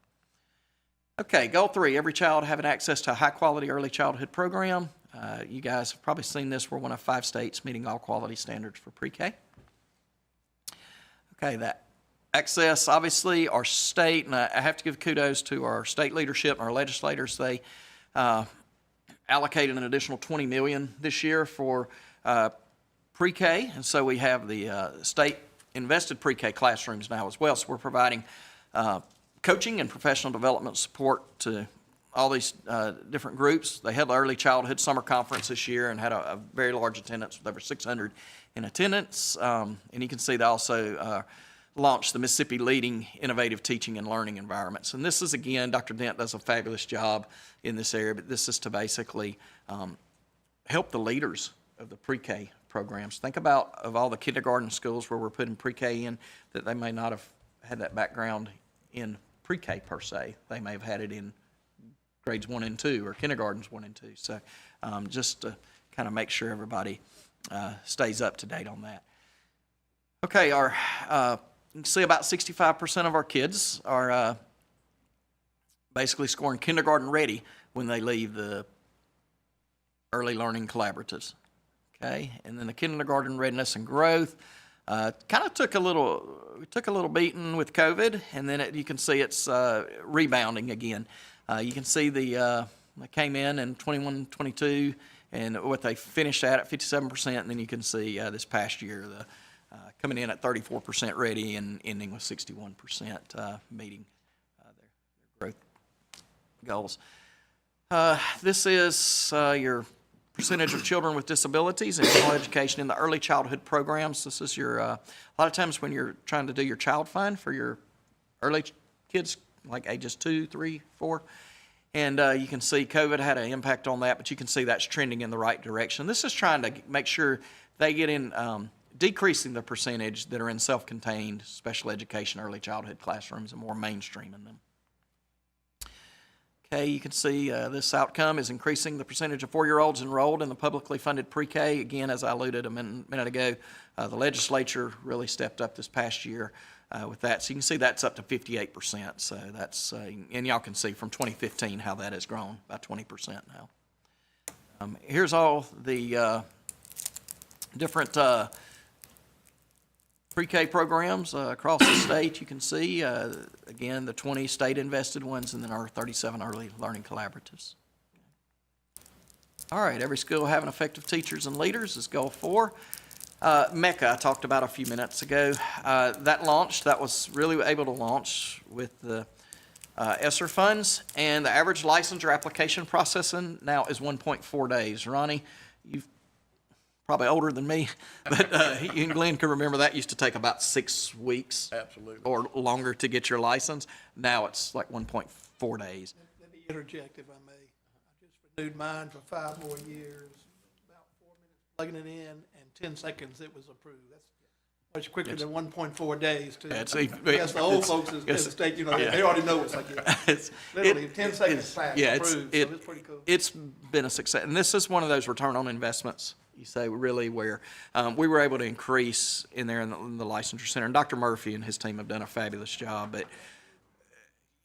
Okay, goal 3, every child having access to a high-quality early childhood program. You guys have probably seen this. We're one of 5 states meeting all quality standards for pre-K. Okay, that access, obviously, our state, and I have to give kudos to our state leadership and our legislators. They allocated an additional $20 million this year for pre-K, and so we have the state invested pre-K classrooms now as well. So we're providing coaching and professional development support to all these different groups. They had the Early Childhood Summer Conference this year and had a very large attendance with over 600 in attendance. And you can see they also launched the Mississippi Leading Innovative Teaching and Learning Environments. And this is, again, Dr. Dent does a fabulous job in this area, but this is to basically help the leaders of the pre-K programs. Think about of all the kindergarten schools where we're putting pre-K in that they may not have had that background in pre-K per se. They may have had it in grades 1 and 2 or kindergartens 1 and 2. So just to kind of make sure everybody stays up to date on that. Okay, you can see about 65% of our kids are basically scoring kindergarten ready when they leave the early learning collaboratives. Okay, and then the kindergarten readiness and growth kind of took a little beating with COVID, and then you can see it's rebounding again. You can see they came in 21, 22, and what they finished at 57%, and then you can see this past year coming in at 34% ready and ending with 61% meeting their growth goals. This is your percentage of children with disabilities in general education in the early childhood programs. This is your, a lot of times when you're trying to do your child find for your early kids, like ages 2, 3, 4, and you can see COVID had an impact on that, but you can see that's trending in the right direction. This is trying to make sure they get in, decreasing the percentage that are in self-contained special education early childhood classrooms and more mainstreaming them. Okay, you can see this outcome is increasing the percentage of 4-year-olds enrolled in the publicly funded pre-K. Again, as I alluded a minute ago, the legislature really stepped up this past year with that. So you can see that's up to 58%. So that's, and y'all can see from 2015 how that has grown by 20% now. Here's all the different pre-K programs across the state. You can see, again, the 20 state-invested ones and then our 37 early learning collaboratives. All right, every school having effective teachers and leaders is goal 4. MECA, I talked about a few minutes ago. That launched, that was really able to launch with the ESSER funds, and the average licensure application processing now is 1.4 days. Ronnie, you've probably older than me, but you and Glenn can remember that used to take about 6 weeks. Absolutely. Or longer to get your license. Now it's like 1.4 days. Let me interject if I may. I just renewed mine for 5 more years. About 4 minutes plugging it in, and 10 seconds it was approved. That's much quicker than 1.4 days, too. It's, I guess the old folks in the state, you know, they already know it's like, literally 10 seconds flat, approved, so it's pretty cool. It's been a success. And this is one of those return on investments, you say, really, where we were able to increase in there in the licensure center. And Dr. Murphy and his team have done a fabulous job. But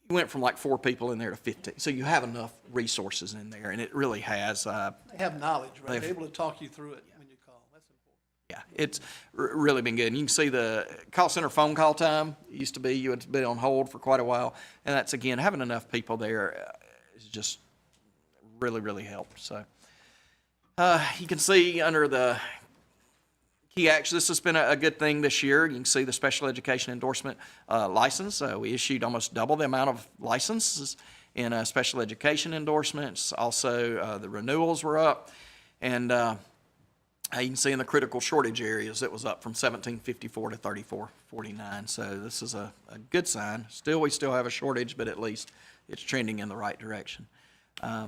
you went from like 4 people in there to 15. So you have enough resources in there, and it really has. They have knowledge, right? They're able to talk you through it when you call. That's important. Yeah, it's really been good. And you can see the call center phone call time. It used to be you had been on hold for quite a while. And that's, again, having enough people there is just really, really helped. So. You can see under the key actions, this has been a good thing this year. You can see the special education endorsement license. We issued almost double the amount of licenses in special education endorsements. Also, the renewals were up. And you can see in the critical shortage areas, it was up from 1754 to 3449. So this is a good sign. We still have a shortage, but at least it's trending in the right direction. I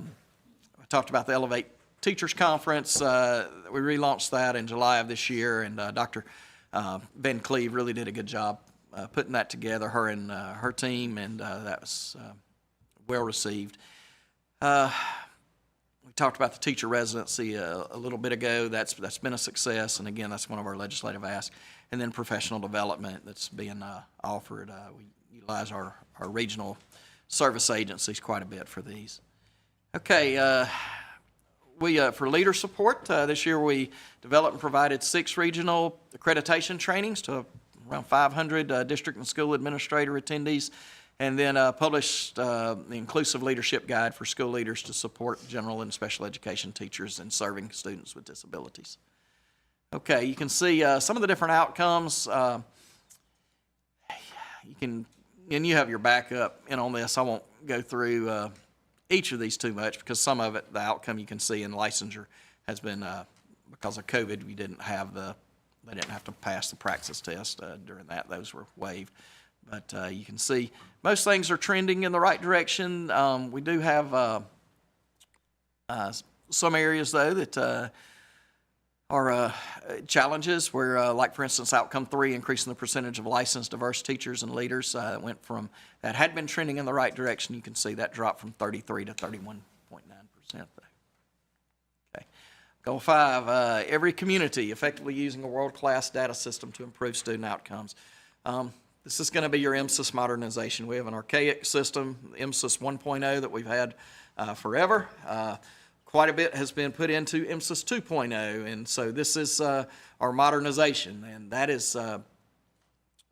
talked about the Elevate Teachers Conference. We relaunched that in July of this year, and Dr. Ben Cleve really did a good job putting that together, her and her team, and that was well received. We talked about the teacher residency a little bit ago. That's been a success, and again, that's one of our legislative asks. And then professional development that's being offered. We utilize our regional service agencies quite a bit for these. Okay. For leader support, this year we developed and provided 6 regional accreditation trainings to around 500 district and school administrator attendees, and then published the Inclusive Leadership Guide for school leaders to support general and special education teachers in serving students with disabilities. Okay, you can see some of the different outcomes. And you have your backup in on this. I won't go through each of these too much, because some of it, the outcome you can see in licensure has been because of COVID. They didn't have to pass the praxis test during that; those were waived. But you can see most things are trending in the right direction. We do have some areas though that I challenges where, like for instance, outcome 3, increasing the percentage of licensed diverse teachers and leaders, went from, that had been trending in the right direction. You can see that dropped from 33 to 31.9% there. Okay. Goal 5, every community effectively using a world-class data system to improve student outcomes. This is going to be your MSIS modernization. We have an archaic system, MSIS 1.0, that we've had forever. Quite a bit has been put into MSIS 2.0, and so this is our modernization, and that is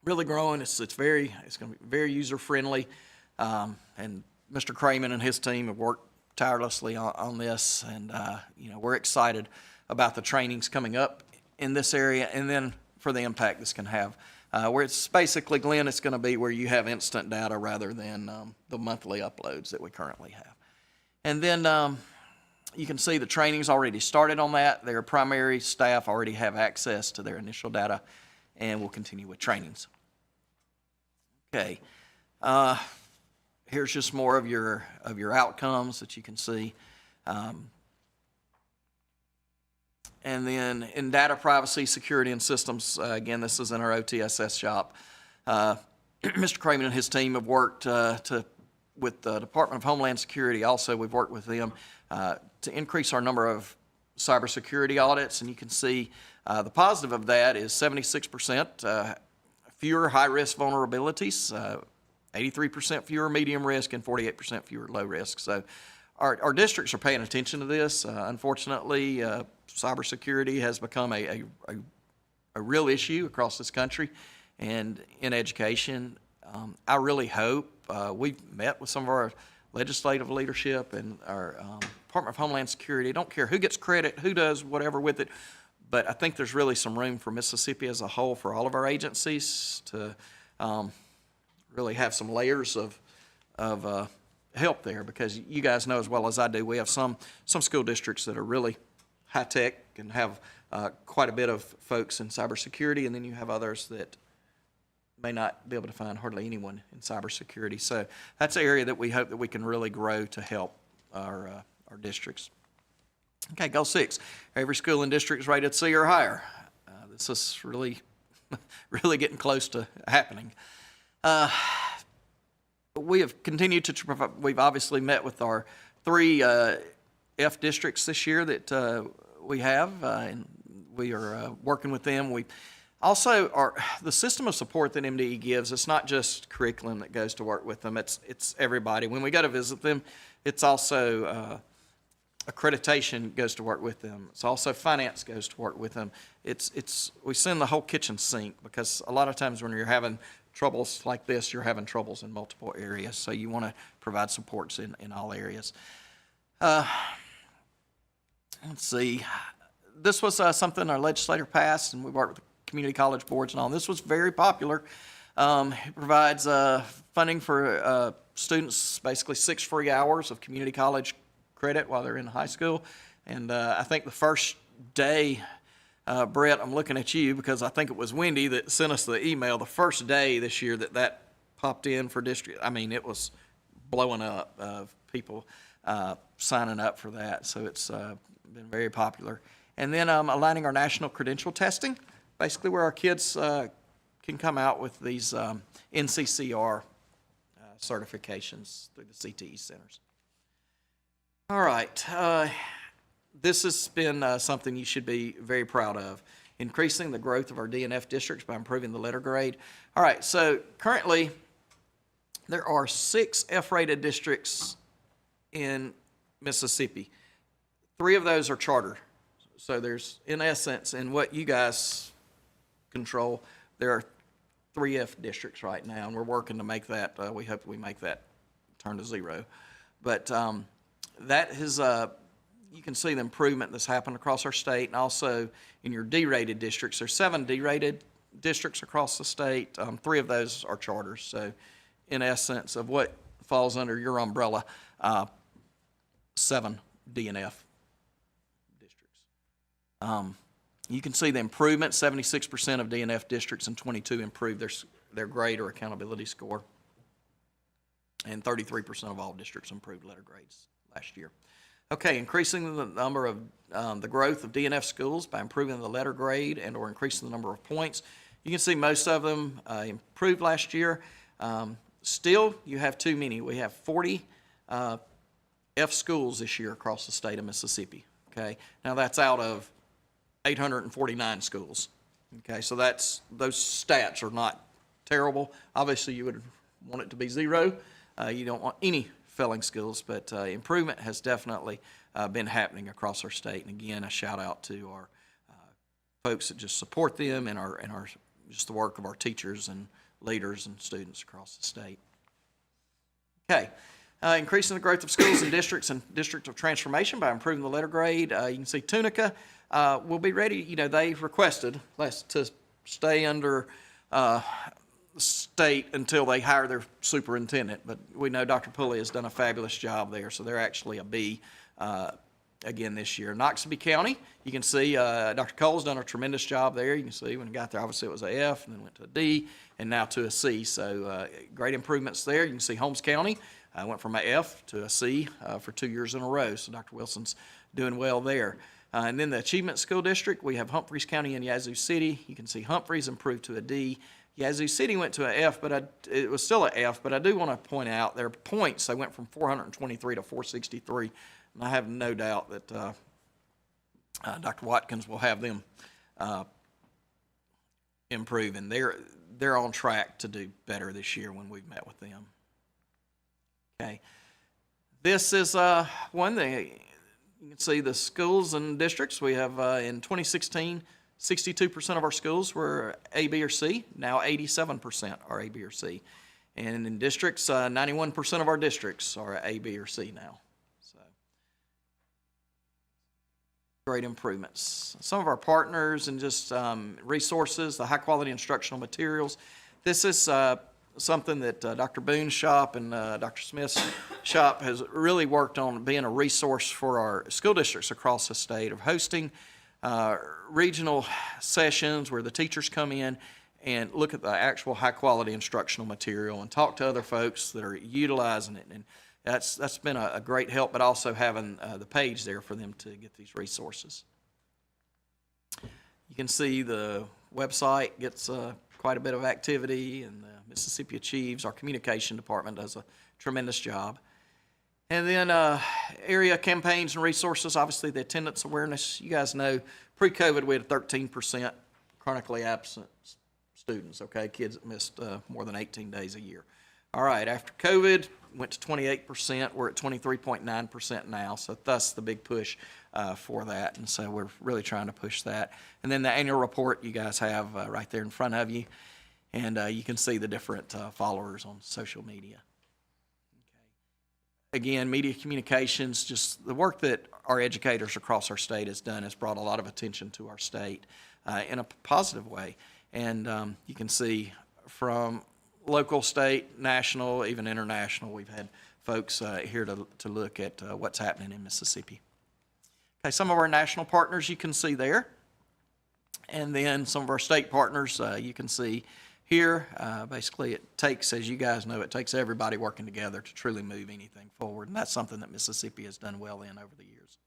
really growing. It's going to be very user-friendly, and Mr. Cramen and his team have worked tirelessly on this, and we're excited about the trainings coming up in this area, and then for the impact this can have. Where it's basically, Glenn, it's going to be where you have instant data rather than the monthly uploads that we currently have. And then you can see the training's already started on that. Their primary staff already have access to their initial data, and we'll continue with trainings. Okay. Here's just more of your outcomes that you can see. And then in data privacy, security, and systems, again, this is in our OTSS shop. Mr. Cramen and his team have worked with the Department of Homeland Security. Also, we've worked with them to increase our number of cybersecurity audits. And you can see the positive of that is 76% fewer high-risk vulnerabilities, 83% fewer medium risk, and 48% fewer low risk. So our districts are paying attention to this. Unfortunately, cybersecurity has become a real issue across this country and in education. I really hope, we've met with some of our legislative leadership and our Department of Homeland Security. I don't care who gets credit, who does whatever with it, but I think there's really some room for Mississippi as a whole, for all of our agencies to really have some layers of help there, because you guys know as well as I do, we have some school districts that are really high-tech and have quite a bit of folks in cybersecurity, and then you have others that may not be able to find hardly anyone in cybersecurity. So that's an area that we hope that we can really grow to help our districts. Okay, goal 6, every school and district is rated C or higher. This is really, really getting close to happening. We have continued to provide, we've obviously met with our 3 F districts this year that we have, and we are working with them. We also the system of support that MDE gives, it's not just curriculum that goes to work with them, it's everybody. When we go to visit them, it's also accreditation goes to work with them. It's also finance goes to work with them. We send the whole kitchen sink, because a lot of times when you're having troubles like this, you're having troubles in multiple areas. So you want to provide supports in all areas. Let's see. This was something our legislator passed, and we worked with the community college boards and all. This was very popular. It provides funding for students, basically 6 free hours of community college credit while they're in high school. And I think the first day, Brett, I'm looking at you because I think it was Wendy that sent us the email the first day this year that popped in for district. I mean, it was blowing up of people signing up for that. So it's been very popular. And then aligning our national credential testing, basically where our kids can come out with these NCCR certifications through the CTE centers. All right. This has been something you should be very proud of. Increasing the growth of our DNF districts by improving the letter grade. All right, so currently there are 6 F-rated districts in Mississippi. 3 of those are charter. So there's, in essence, in what you guys control, there are 3 F districts right now, and we're working to make that, we hope we make that turn to 0. But that has, you can see the improvement that's happened across our state, and also in your D-rated districts. There's 7 D-rated districts across the state. 3 of those are charters. So in essence of what falls under your umbrella, 7 DNF districts. You can see the improvement. 76% of DNF districts in 22 improved their grade or accountability score. And 33% of all districts improved letter grades last year. Okay, increasing the number of, the growth of DNF schools by improving the letter grade and/or increasing the number of points. You can see most of them improved last year. Still, you have too many. We have 40 F schools this year across the state of Mississippi, okay? Now, that's out of 849 schools, okay? So those stats are not terrible. Obviously, you would want it to be 0. You don't want any failing schools, but improvement has definitely been happening across our state. And again, a shout out to our folks that just support them and our just the work of our teachers and leaders and students across the state. Okay. Increasing the growth of schools and districts and district of transformation by improving the letter grade. You can see Tunica will be ready. They requested to stay under state until they hire their superintendent, but we know Dr. Pulley has done a fabulous job there, so they're actually a B again this year. Noxubee County, you can see Dr. Cole's done a tremendous job there. You can see when he got there, obviously it was a F, and then went to a D, and now to a C, so great improvements there. You can see Holmes County went from a F to a C for 2 years in a row, so Dr. Wilson's doing well there. And then the Achievement School District, we have Humphreys County and Yazoo City. You can see Humphreys improved to a D. Yazoo City went to an F, but it was still an F, but I do want to point out their points, they went from 423 to 463, and I have no doubt that Dr. Watkins will have them improve, and they're on track to do better this year when we've met with them. Okay. This is one thing. You can see the schools and districts. We have in 2016, 62% of our schools were A, B, or C. Now 87% are A, B, or C. And in districts, 91% of our districts are A, B, or C now. So great improvements. Some of our partners and just resources, the high-quality instructional materials. This is something that Dr. Boone's shop and Dr. Smith's shop has really worked on, being a resource for our school districts across the state, of hosting regional sessions where the teachers come in and look at the actual high-quality instructional material and talk to other folks that are utilizing it. And that's been a great help, but also having the page there for them to get these resources. You can see the website gets quite a bit of activity, and Mississippi Achieves, our communication department, does a tremendous job. And then area campaigns and resources, obviously the attendance awareness. You guys know, pre-COVID, we had 13% chronically absent students, okay, kids that missed more than 18 days a year. All right, after COVID, went to 28%. We're at 23.9% now, so thus the big push for that. And so we're really trying to push that. And then the annual report you guys have right there in front of you. And you can see the different followers on social media. Okay. Again, media communications, just the work that our educators across our state has done has brought a lot of attention to our state in a positive way. And you can see from local, state, national, even international, we've had folks here to look at what's happening in Mississippi. Okay, some of our national partners you can see there. And then some of our state partners you can see here. Basically, it takes, as you guys know, it takes everybody working together to truly move anything forward. And that's something that Mississippi has done well in over the years.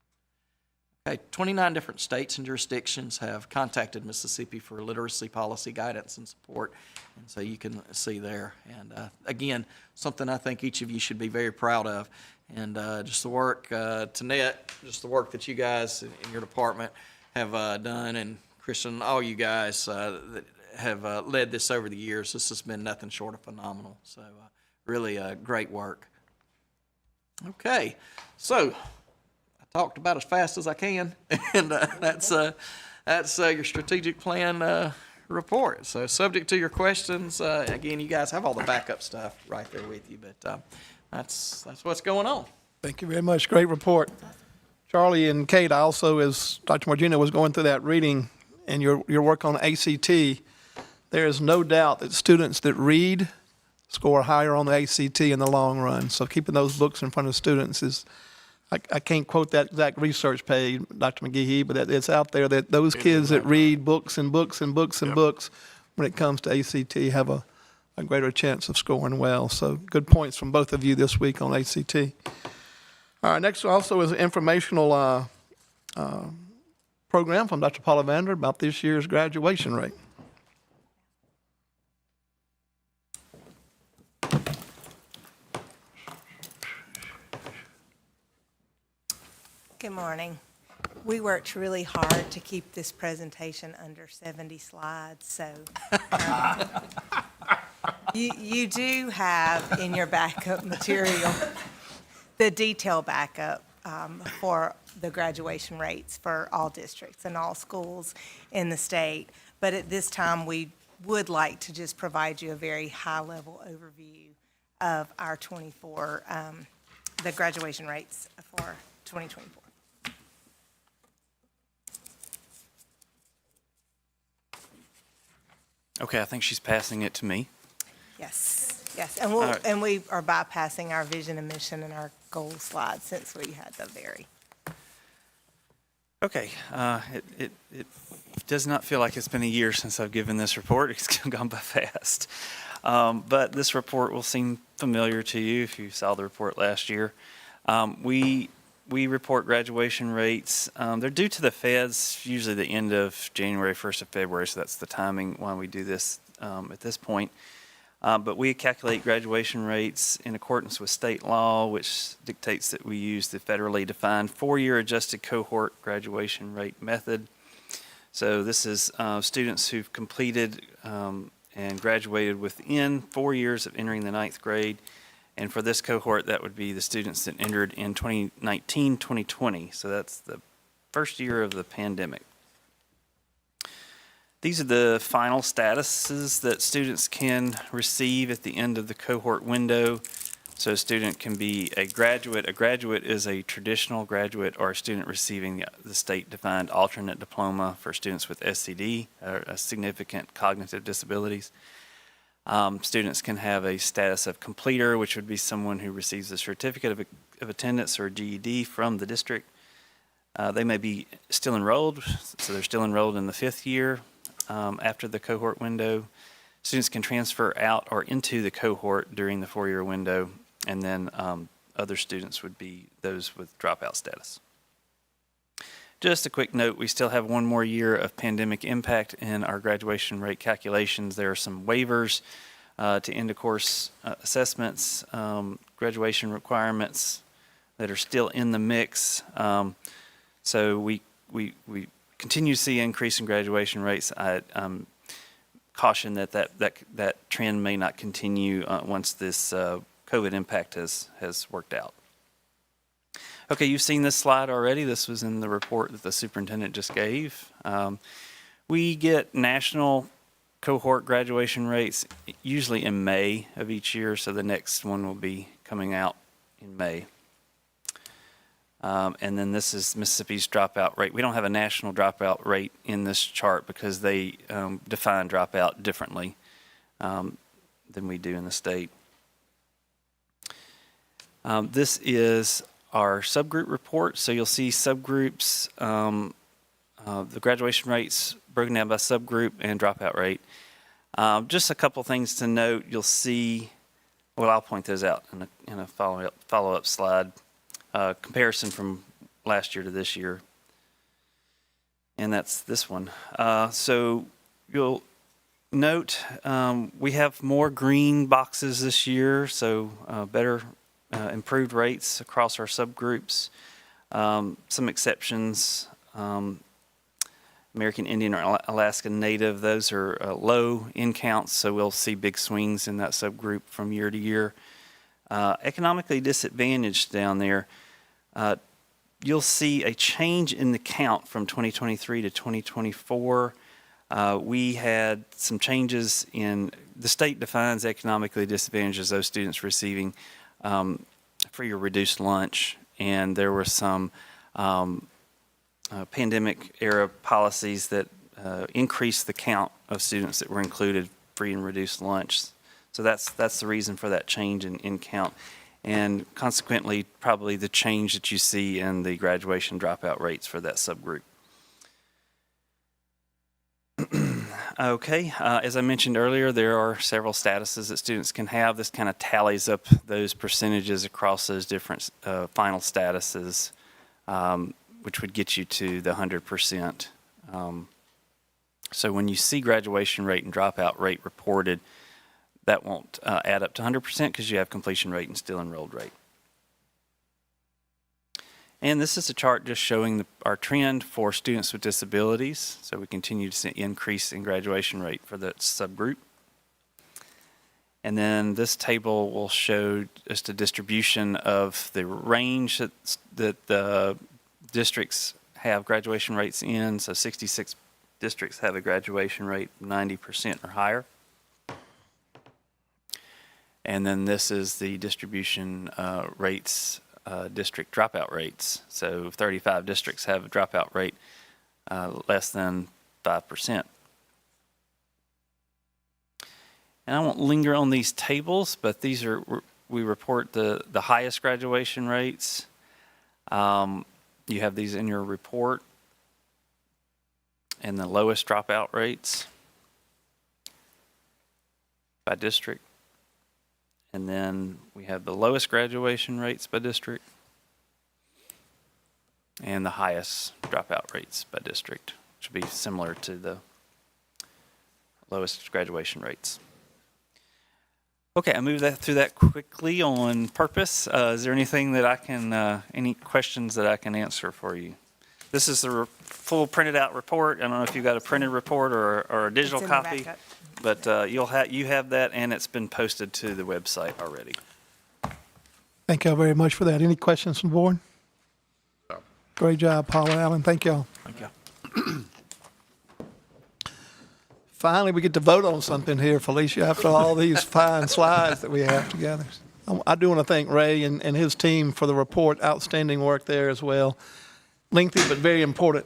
Okay, 29 different states and jurisdictions have contacted Mississippi for literacy policy guidance and support. And so you can see there. And again, something I think each of you should be very proud of. And just the work, Tanette, just the work that you guys in your department have done, and Christian, all you guys that have led this over the years. This has been nothing short of phenomenal. So really great work. Okay, so I talked about as fast as I can, and that's your strategic plan report. So subject to your questions, again, you guys have all the backup stuff right there with you, but that's what's going on. Thank you very much. Great report. Charlie and Kate, also, as Dr. Margino was going through that reading and your work on ACT, there is no doubt that students that read score higher on the ACT in the long run. So keeping those books in front of students is, I can't quote that exact research page, Dr. McGehee, but it's out there that those kids that read books and books and books and books, when it comes to ACT, have a greater chance of scoring well. So good points from both of you this week on ACT. All right, next also is an informational program from Dr. Paula Vander about this year's graduation rate. Good morning. We worked really hard to keep this presentation under 70 slides, so you do have in your backup material the detail backup for the graduation rates for all districts and all schools in the state. But at this time, we would like to just provide you a very high-level overview of our the graduation rates for 2024. Okay, I think she's passing it to me. Yes, yes, and right. and we are bypassing our vision and mission and our goal slides since we had the very. Okay, it does not feel like it's been a year since I've given this report. It's gone by fast. But this report will seem familiar to you if you saw the report last year. We report graduation rates. They're due to the feds usually the end of January, 1st of February, so that's the timing why we do this at this point. But we calculate graduation rates in accordance with state law, which dictates that we use the federally defined four-year adjusted cohort graduation rate method. So this is students who've completed and graduated within 4 years of entering the ninth grade. And for this cohort, that would be the students that entered in 2019, 2020. So that's the first year of the pandemic. These are the final statuses that students can receive at the end of the cohort window. So a student can be a graduate. A graduate is a traditional graduate or a student receiving the state-defined alternate diploma for students with SCD, or significant cognitive disabilities. Students can have a status of completer, which would be someone who receives a certificate of attendance or GED from the district. They may be still enrolled, so they're still enrolled in the fifth year after the cohort window. Students can transfer out or into the cohort during the four-year window, and then other students would be those with dropout status. Just a quick note, we still have one more year of pandemic impact in our graduation rate calculations. There are some waivers to end-of-course assessments, graduation requirements that are still in the mix. So we continue to see increase in graduation rates. I caution that trend may not continue once this COVID impact has worked out. Okay, you've seen this slide already. This was in the report that the superintendent just gave. We get national cohort graduation rates usually in May of each year, so the next one will be coming out in May. And then this is Mississippi's dropout rate. We don't have a national dropout rate in this chart because they define dropout differently than we do in the state. This is our subgroup report. So you'll see subgroups, the graduation rates broken down by subgroup and dropout rate. Just a couple things to note. You'll see, well, I'll point those out in a follow-up slide. Comparison from last year to this year. And that's this one. So you'll note we have more green boxes this year, so better improved rates across our subgroups. Some exceptions, American Indian or Alaska Native, those are low in counts, so we'll see big swings in that subgroup from year to year. Economically disadvantaged down there, you'll see a change in the count from 2023 to 2024. We had some changes in, the state defines economically disadvantaged as those students receiving free or reduced lunch, and there were some pandemic era policies that increased the count of students that were included free and reduced lunch. So that's the reason for that change in count, and consequently probably the change that you see in the graduation dropout rates for that subgroup. Okay, as I mentioned earlier, there are several statuses that students can have. This kind of tallies up those percentages across those different final statuses, which would get you to the 100%. So when you see graduation rate and dropout rate reported, that won't add up to 100% because you have completion rate and still enrolled rate. And this is a chart just showing our trend for students with disabilities. So we continue to see increase in graduation rate for that subgroup. And then this table will show just a distribution of the range that the districts have graduation rates in. So 66 districts have a graduation rate of 90% or higher. And then this is the distribution rates, district dropout rates. So 35 districts have a dropout rate less than 5%. And I won't linger on these tables, but these are, we report the highest graduation rates. You have these in your report. And the lowest dropout rates by district. And then we have the lowest graduation rates by district and the highest dropout rates by district, which would be similar to the lowest graduation rates. Okay, I moved through that quickly on purpose. Is there anything that I can, any questions that I can answer for you? This is the full printed out report. I don't know if you've got a printed report or a digital copy, but you have that, and it's been posted to the website already. Thank y'all very much for that. Any questions from the board? Great job, Paul and Alan. Thank y'all. Thank you. Finally, we get to vote on something here, Felicia, after all these fine slides that we have together. I do want to thank Ray and his team for the report. Outstanding work there as well. Lengthy but very important.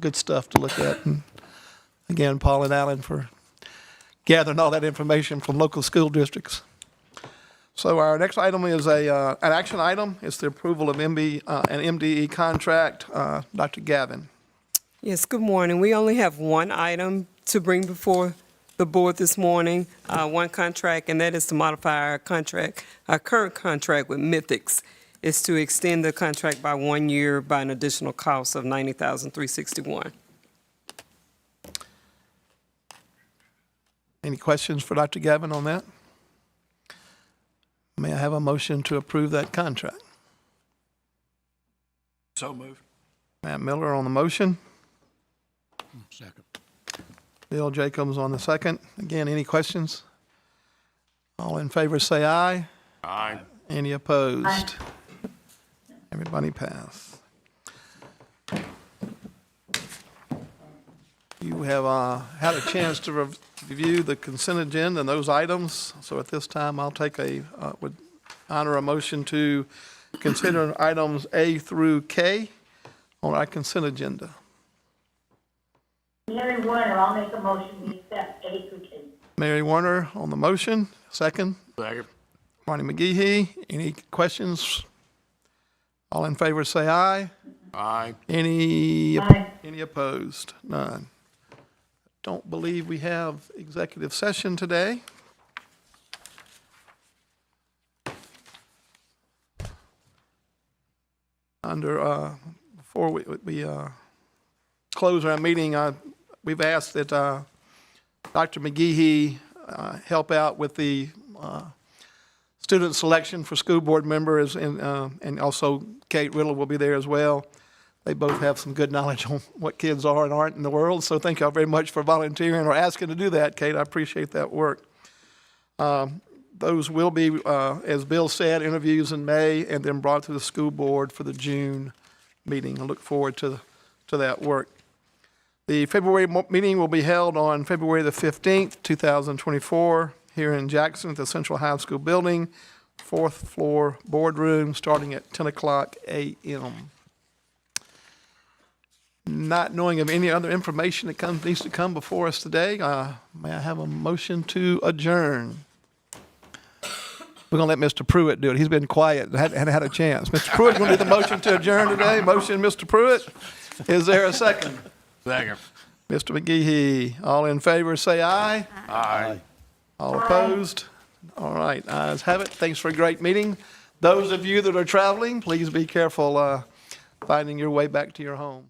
Good stuff to look at. And again, Paul and Alan for gathering all that information from local school districts. So our next item is an action item. It's the approval of an MDE contract. Dr. Gavin. Yes, good morning. We only have one item to bring before the board this morning, one contract, and that is to modify our contract, our current contract with Mythics. Is to extend the contract by 1 year by an additional cost of $90,361. Any questions for Dr. Gavin on that? May I have a motion to approve that contract? So moved. Matt Miller on the motion. Second. Bill Jacobs on the second. Again, any questions? All in favor say aye. Aye. Any opposed? Everybody pass. You have had a chance to review the consent agenda and those items. So at this time, I'll take would honor a motion to consider items A through K on our consent agenda. Mary Warner, I'll make a motion to accept A through K. Mary Warner on the motion. Second. Second. Ronnie McGehee. Any questions? All in favor say aye. Aye. Any opposed? None. Don't believe we have executive session today. Before we close our meeting, we've asked that Dr. McGehee help out with the student selection for school board members, and also Kate Riddle will be there as well. They both have some good knowledge on what kids are and aren't in the world, so thank y'all very much for volunteering or asking to do that, Kate. I appreciate that work. Those will be, as Bill said, interviews in May and then brought to the school board for the June meeting. I look forward to that work. The February meeting will be held on February the 15th, 2024, here in Jackson at the Central High School building, 4th floor boardroom, starting at 10 o'clock a.m. Not knowing of any other information that needs to come before us today, may I have a motion to adjourn? We're going to let Mr. Pruitt do it. He's been quiet and hadn't had a chance. Mr. Pruitt, going to do the motion to adjourn today? Motion, Mr. Pruitt. Is there a second? Second. Mr. McGehee. All in favor, say aye. Aye. All opposed? All right, ayes have it. Thanks for a great meeting. Those of you that are traveling, please be careful finding your way back to your home.